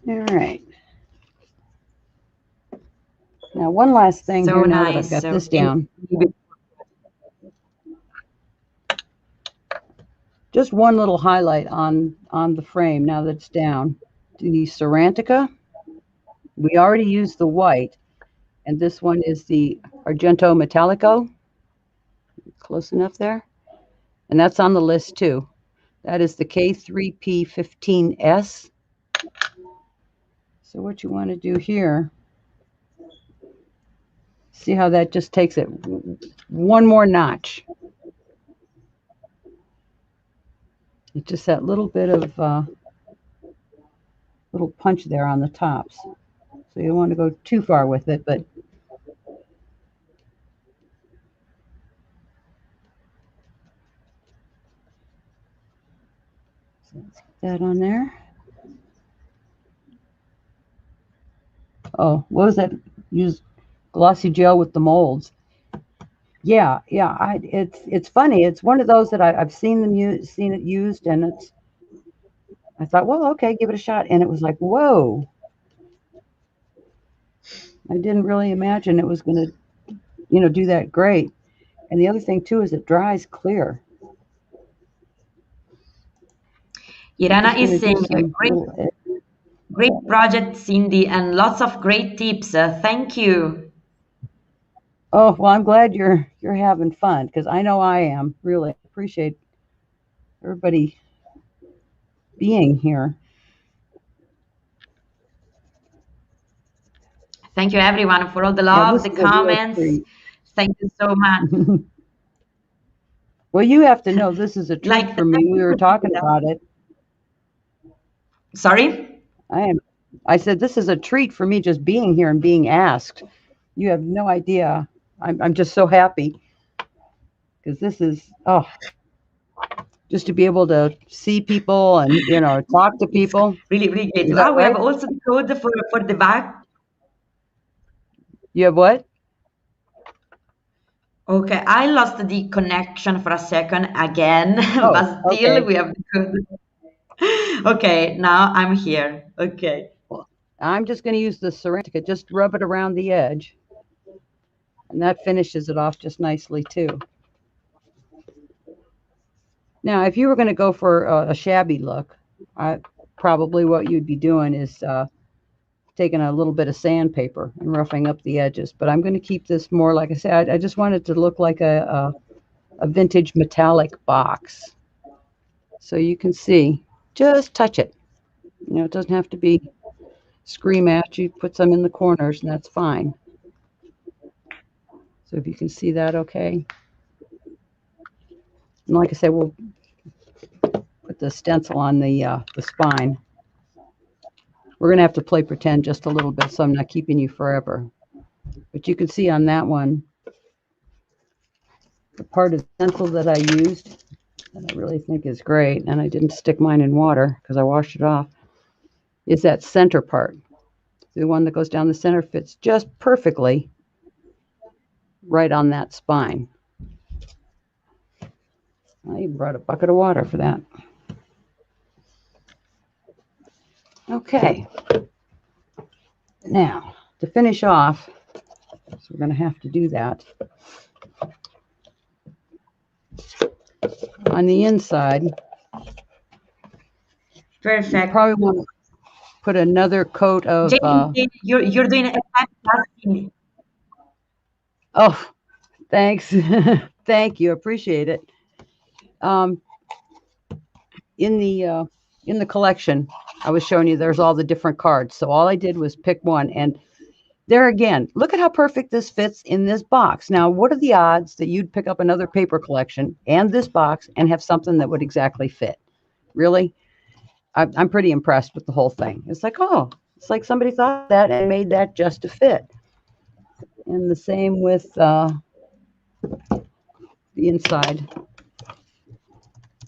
All right. Now, one last thing So here now that I've nice. got So this down. just one little highlight on the frame now that it's down. The Cerantica, we already used the white, and this one is the Argento Metallico. Close enough there? And that's on the list too. That is the K3P15S. So what you want to do here, see how that just takes it one more notch. It's just that little bit of little punch there on the tops. So you don't want to go too far with it, but so let's get that on there. Oh, what was that? Use glossy gel with the molds. Yeah, it's funny. It's one of those that I've seen seen it used, and I thought, well, okay, give it a shot, and it was like, whoa! I didn't really imagine it was going to, do that great. And the other thing too is it dries clear. Irana is saying great project, Cindy, and lots of great tips. Thank you. Oh, well, I'm glad you're having fun, because I know I am. Really appreciate everybody being here. Thank you, everyone, for all the love, the comments. Thank you so much. Well, you have to know this is a treat for me. We were talking about it. Sorry? I said this is a treat for me, just being here and being asked. You have no idea. I'm just so happy, because this is just to be able to see people and talk to people. Really, really great. Now we have also the code for the back. You have what? Okay, I lost the connection for a second again, but still we have the code. Okay, now I'm here. Okay. Well, I'm just going to use the Cerantica, just rub it around the edge, and that finishes it off just nicely too. Now, if you were going to go for a shabby look, probably what you'd be doing is taking a little bit of sandpaper and roughing up the edges. But I'm going to keep this more, like I said, I just want it to look like a vintage metallic box. So you can see, just touch it. It doesn't have to be scream at you. Put some in the corners, and that's fine. So if you can see that okay. And like I said, we'll put the stencil on the spine. We're going to have to play pretend just a little bit, so I'm not keeping you forever. But you can see on that one, the part of the stencil that I used, that I really think is great, and I didn't stick mine in water because I washed it off, is that center part. The one that goes down the center fits just perfectly right on that spine. I even brought a bucket of water for that. Okay. Now, to finish off, so we're going to have to do that. On the inside, perfect. You probably want to put another coat of. You're doing a fantastic. Oh, thanks. Thank you. Appreciate it. In the collection, I was showing you there's all the different cards. So all I did was pick one, and there again, look at how perfect this fits in this box. Now, what are the odds that you'd pick up another paper collection and this box and have something that would exactly fit? Really? I'm pretty impressed with the whole thing. It's like, oh, it's like somebody thought that and made that just to fit. And the same with the inside.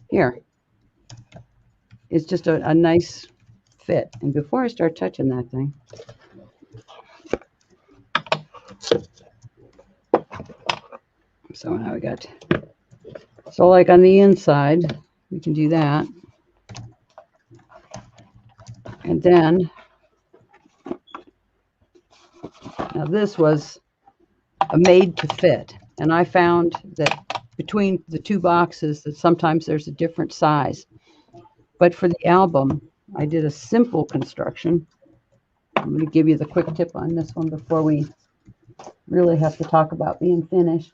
Here. It's just a nice fit. And before I start touching that thing, so now we got, so like on the inside, we can do that. And then, now this was a made to fit. And I found that between the two boxes that sometimes there's a different size. But for the album, I did a simple construction. I'm going to give you the quick tip on this one before we really have to talk about being finished.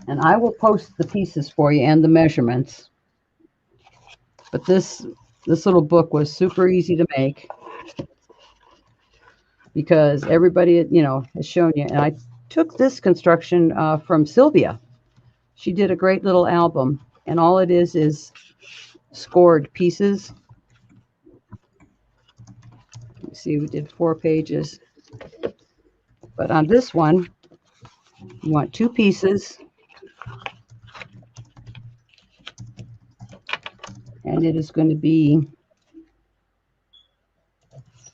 And I will post the pieces for you and the measurements. But this little book was super easy to make because everybody, has shown you. And I took this construction from Sylvia. She did a great little album, and all it is scored pieces. You see, we did 4 pages. But on this one, you want 2 pieces. And it is going to be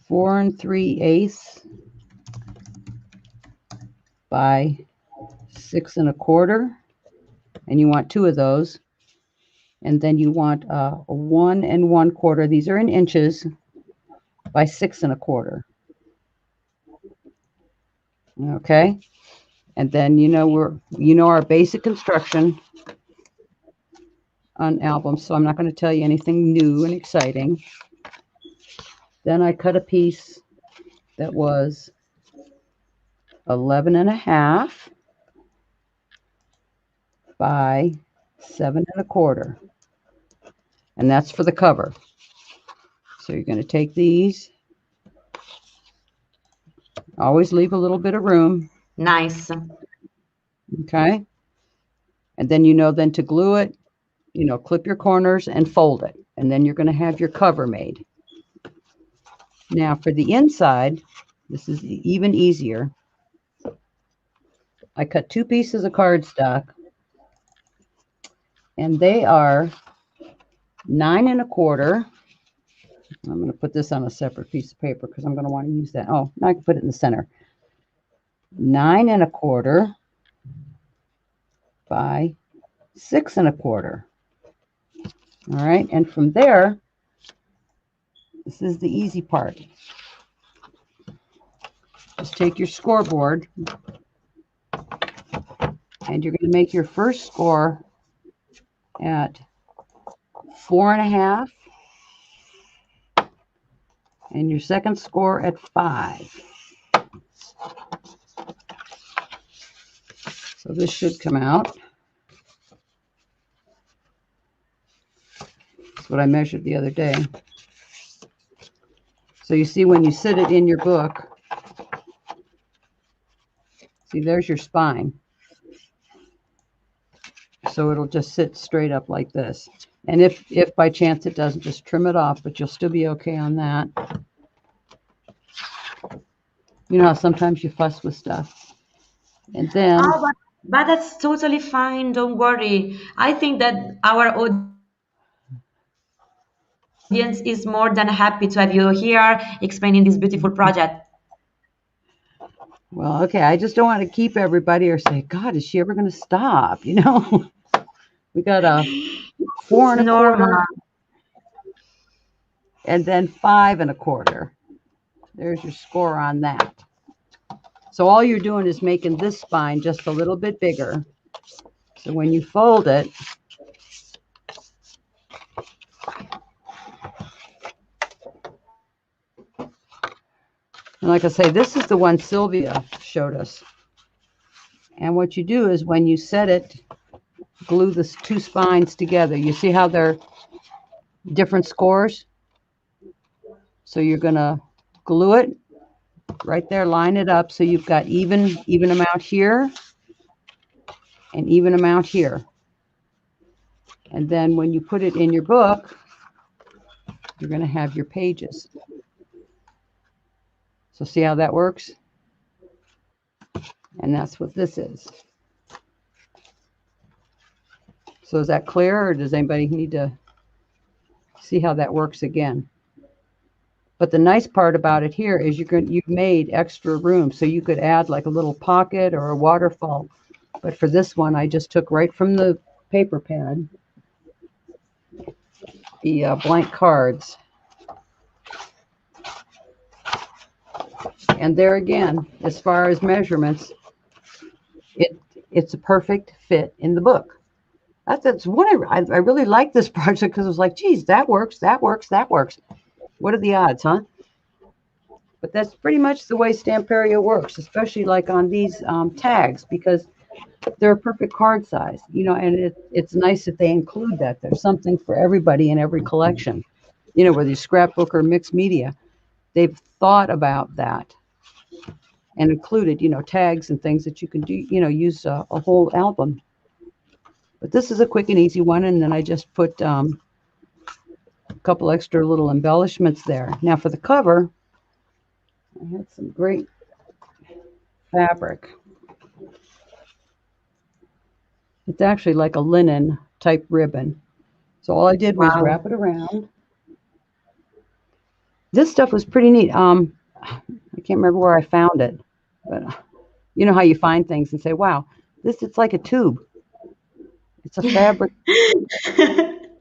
4 3/8 by 6 1/4, and you want 2 of those. And then you want a 1 1/4. These are in inches by 6 1/4. Okay, and then our basic construction on albums, so I'm not going to tell you anything new and exciting. Then I cut a piece that was 11 1/2 by 7 1/4, and that's for the cover. So you're going to take these. Always leave a little bit of room. Nice. Okay. And then then to glue it, clip your corners and fold it. And then you're going to have your cover made. Now for the inside, this is even easier. I cut 2 pieces of cardstock, and they are 9 1/4. I'm going to put this on a separate piece of paper because I'm going to want to use that. Oh, now I can put it in the center. 9 1/4 by 6 1/4. All right, and from there, this is the easy part. Just take your scoreboard, and you're going to make your first score at 4 1/2, and your second score at 5. So this should come out. That's what I measured the other day. So you see when you sit it in your book, see there's your spine. So it'll just sit straight up like this. And if by chance it doesn't, just trim it off, but you'll still be okay on that. You know how sometimes you fuss with stuff. And then... Oh, but that's totally fine. Don't worry. I think that our audience is more than happy to have you here explaining this beautiful project. Well, okay. I just don't want to keep everybody or say, God, is she ever going to stop? We got a 4 1/4 and then 5 1/4. There's your score on that. So all you're doing is making this spine just a little bit bigger. So when you fold it, and like I say, this is the one Sylvia showed us. And what you do is when you set it, glue the 2 spines together. You see how they're different scores? So you're going to glue it right there, line it up so you've got even amount here and even amount here. And then when you put it in your book, you're going to have your pages. So see how that works? And that's what this is. So is that clear, or does anybody need to see how that works again? But the nice part about it here is you've made extra room, so you could add like a little pocket or a waterfall. But for this one, I just took right from the paper pad the blank cards. And there again, as far as measurements, it's a perfect fit in the book. That's one I really like this project because it was like, geez, that works, that works, that works. What are the odds, huh? But that's pretty much the way Stamperia works, especially like on these tags, because they're a perfect card size, and it's nice that they include that. There's something for everybody in every collection, whether you scrapbook or mixed media. They've thought about that and included, tags and things that you can do, use a whole album. But this is a quick and easy one, and then I just put a couple extra little embellishments there. Now for the cover, I had some great fabric. It's actually like a linen type ribbon. So all I did was wrap Wow. it around. This stuff was pretty neat. I can't remember where I found it, but you know how you find things and say, "Wow, it's like a tube. It's a fabric."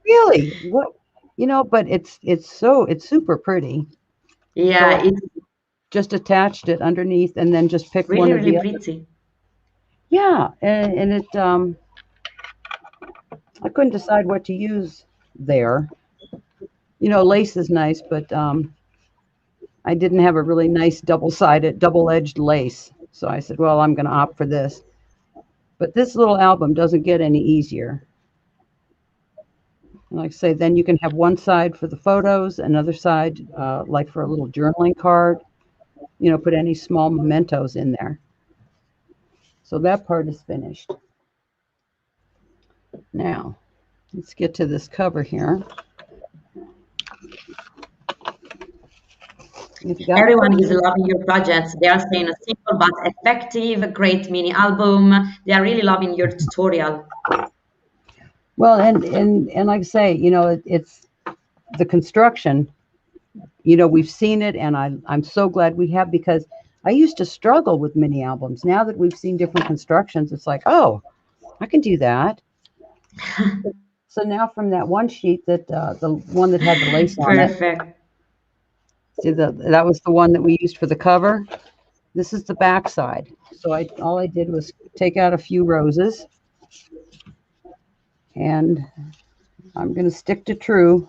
Really? What? But it's super pretty. So Yeah, I it's just attached it underneath and then just picked one really, of really the other. pretty. Yeah, and it I couldn't decide what to use there. Lace is nice, but I didn't have a really nice double-sided, double-edged lace. So I said, well, I'm going to opt for this. But this little album doesn't get any easier. Like I say, then you can have one side for the photos, another side like for a little journaling card. Put any small mementos in there. So that part is finished. Now, let's get to this cover here. You've got Everyone is pictures. loving your projects. They are saying a simple but effective, great mini album. They are really loving your tutorial. Well, and like I say, it's the construction. We've seen it, and I'm so glad we have, because I used to struggle with mini albums. Now that we've seen different constructions, it's like, oh, I can do that. So now from that one sheet the one that had the lace on it, Perfect. see that was the one that we used for the cover. This is the back side. So all I did was take out a few roses, and I'm going to stick to true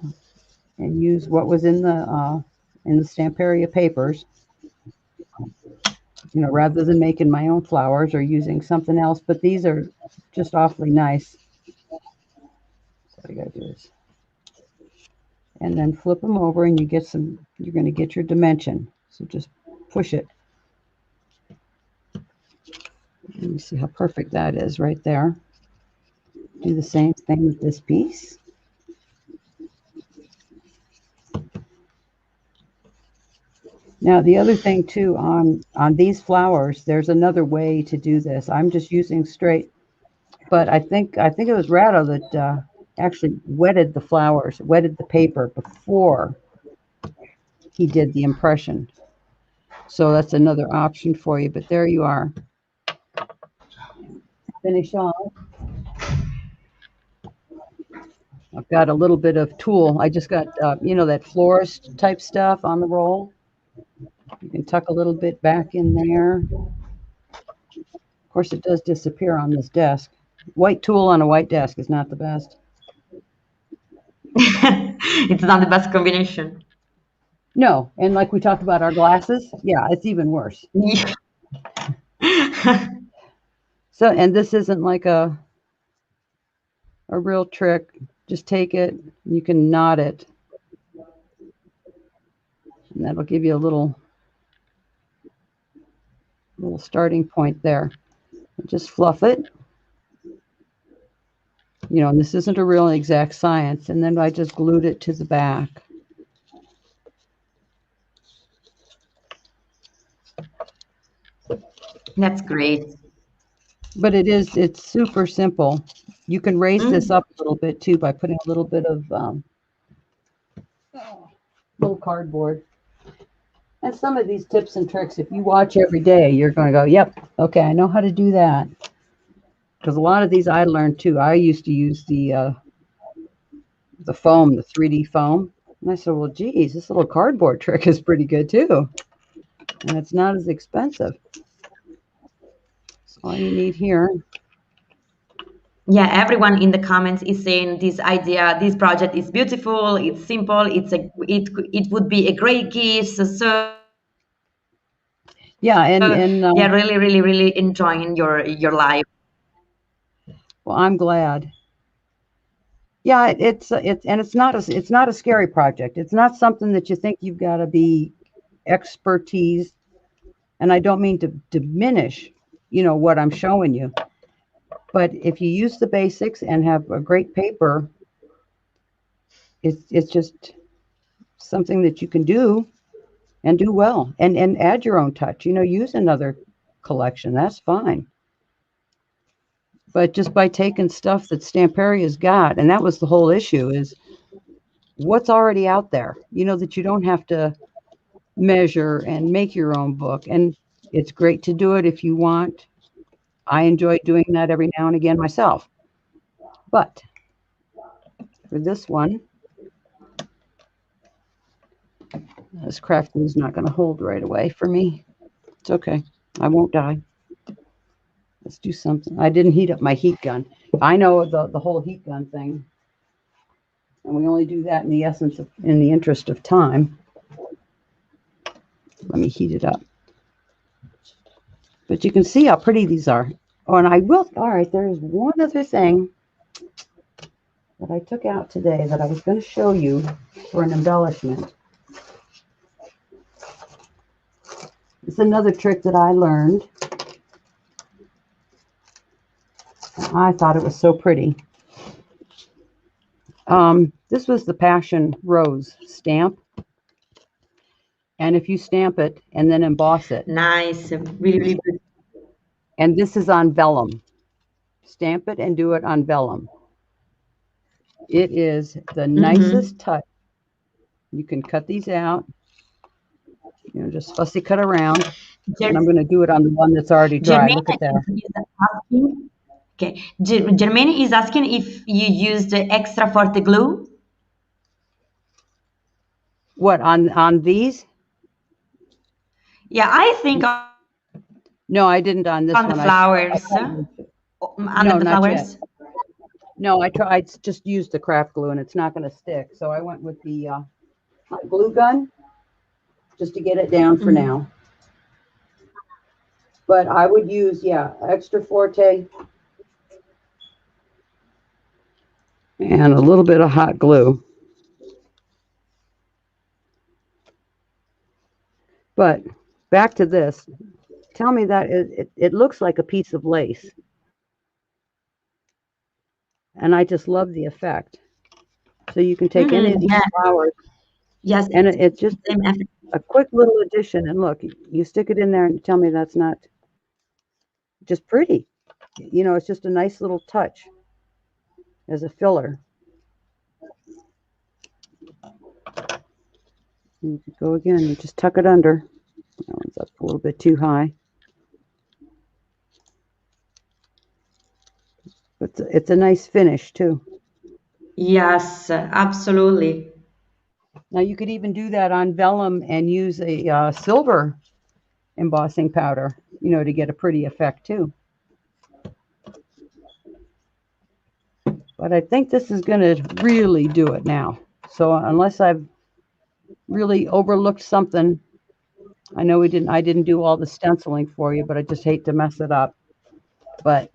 and use what was in the Stamperia papers, rather than making my own flowers or using something else. But these are just awfully nice. So all you got to do is, and then flip them over, and you're going to get your dimension. So just push it. Let me see how perfect that is right there. Do the same thing with this piece. Now, the other thing too, on these flowers, there's another way to do this. I'm just using straight, but I think it was Ratto that actually wetted the flowers, wetted the paper before he did the impression. So that's another option for you. But there you are. Finish off. I've got a little bit of tulle. I just got that florist type stuff on the roll. You can tuck a little bit back in there. Of course, it does disappear on this desk. White tulle on a white desk is not the best. It's not the best combination. No, and like we talked about our glasses, yeah, it's even worse. Yeah. So, and this isn't like a real trick. Just take it, you can knot it, and that'll give you a little starting point there. Just fluff it. And this isn't a real exact science. And then I just glued it to the back. That's great. But it's super simple. You can raise this Mm. up a little bit too by putting a little bit of little cardboard. And some of these tips and tricks, if you watch every day, you're going to go, yep, okay, I know how to do that. Because a lot of these I learned too. I used to use the foam, the 3D foam. And I said, well, geez, this little cardboard trick is pretty good too. And it's not as expensive. So all you need here Yeah, everyone in the comments is saying this idea, this project is beautiful, it's simple, it would be a great gift. So Yeah, and yeah, really, really, really enjoying your life. well, I'm glad. Yeah, it's and it's not a scary project. It's not something that you think you've got to be expertise. And I don't mean to diminish, what I'm showing you. But if you use the basics and have a great paper, it's just something that you can do and do well and add your own touch. Use another collection. That's fine. But just by taking stuff that Stamperia's got, and that was the whole issue, is what's already out there, that you don't have to measure and make your own book. And it's great to do it if you want. I enjoy doing that every now and again myself. But for this one, this craft glue is not going to hold right away for me. It's okay. I won't die. Let's do something. I didn't heat up my heat gun. I know the whole heat gun thing, and we only do that in the interest of time. Let me heat it up. But you can see how pretty these are. Oh, and I will. All right, there's one other thing that I took out today that I was going to show you for an embellishment. It's another trick that I learned. I thought it was so pretty. This was the Passion Rose stamp. And if you stamp it and then emboss it, Nice, really, really good. and this is on vellum, stamp it and do it on vellum. It is the nicest touch. You can cut these out, just fussy cut around. And I'm going to do it on the one that's already dry. Germaine, Look at that. is asking. Okay, Germaine is asking if you used the extra forte glue. What, on these? Yeah, I think No, I didn't on this on the one. flowers, under No, the not yet. flowers. No, I just used the craft glue and it's not going to stick. So I went with the hot glue gun just to get it down for now. But I would use, extra forte and a little bit of hot glue. But back to this. Tell me that it looks like a piece of lace. And I just love the effect. So you can take any of these flowers. Yes, And it's just same effect. a quick little addition. And look, you stick it in there and tell me that's not just pretty. It's just a nice little touch as a filler. And you could go again and just tuck it under. That one's up a little bit too high. But it's a nice finish too. Yes, absolutely. Now you could even do that on vellum and use a silver embossing powder, to get a pretty effect too. But I think this is going to really do it now. So unless I've really overlooked something, I know I didn't do all the stenciling for you, but I just hate to mess it up. But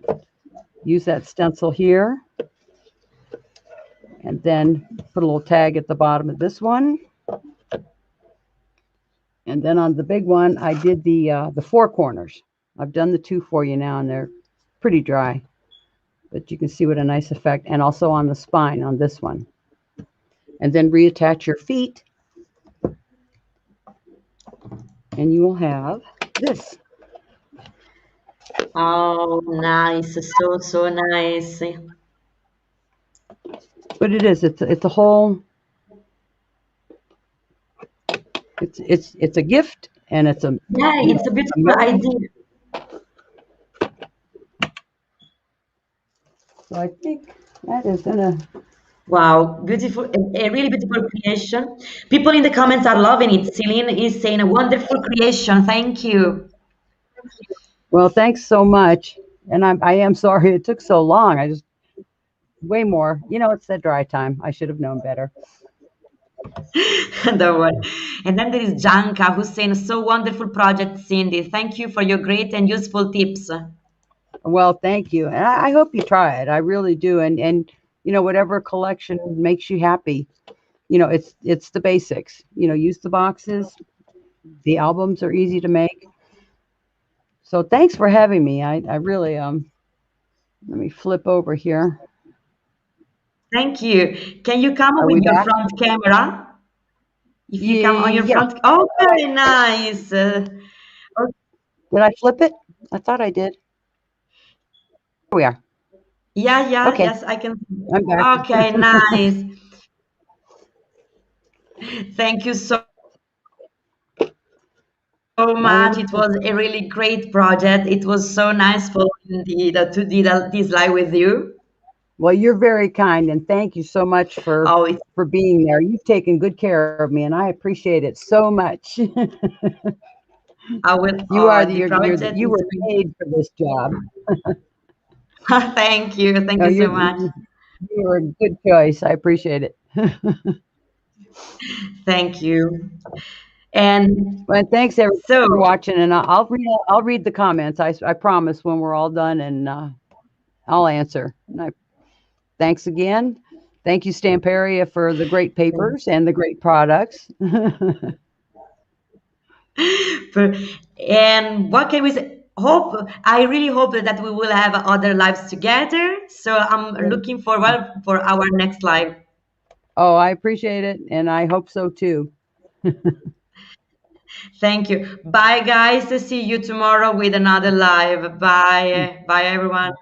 use that stencil here. And then put a little tag at the bottom of this one. And then on the big one, I did the four corners. I've done the two for you now, and they're pretty dry. But you can see what a nice effect. And also on the spine on this one. And then reattach your feet. And you will have this. Oh, nice. So nice. But it is. It's a whole. It's a gift, and it's a. Yeah, it's a beautiful idea. So I think that is gonna. Wow, beautiful, a really beautiful creation. People in the comments are loving it. Celine is saying a wonderful creation. Thank you. Well, thanks so much. And I am sorry it took so long. I just way more. It's the dry time. I should have known better. Don't worry. And then there is Janka who's saying, so wonderful project, Cindy. Thank you for your great and useful tips. Well, thank you. And I hope you try it. I really do. And whatever collection makes you happy. It's the basics. Use the boxes. The albums are easy to make. So thanks for having me. I really let me flip over here. Thank you. Can you come Are with we your back? front camera? If you come on your Yeah. front, okay, nice. Okay, Did I flip it? I thought I did. Here we are. yeah, yeah, Okay, yes, I can. I'm back. Okay, nice. Thank you so much. It Wonderful. was a really great project. It was so nice following to do this live with you. Well, you're very kind, and thank you so much for Oh, it's, for being there. You've taken good care of me, and I appreciate it so much. I will. You are The project you is. were made for this job. Thank you. Thank No, you so much. you were a good choice. I appreciate it. Thank you. And Well, thanks everybody so, for watching, and I'll read the comments. I promise when we're all done, and I'll answer. Thanks again. Thank you, Stamperia, for the great papers and the great products. and what can we say? Hope I really hope that we will have other lives together. So I'm looking forward for our next live. Oh, I appreciate it, and I hope so too. Thank you. Bye, guys. See you tomorrow with another live. Bye. Bye, everyone.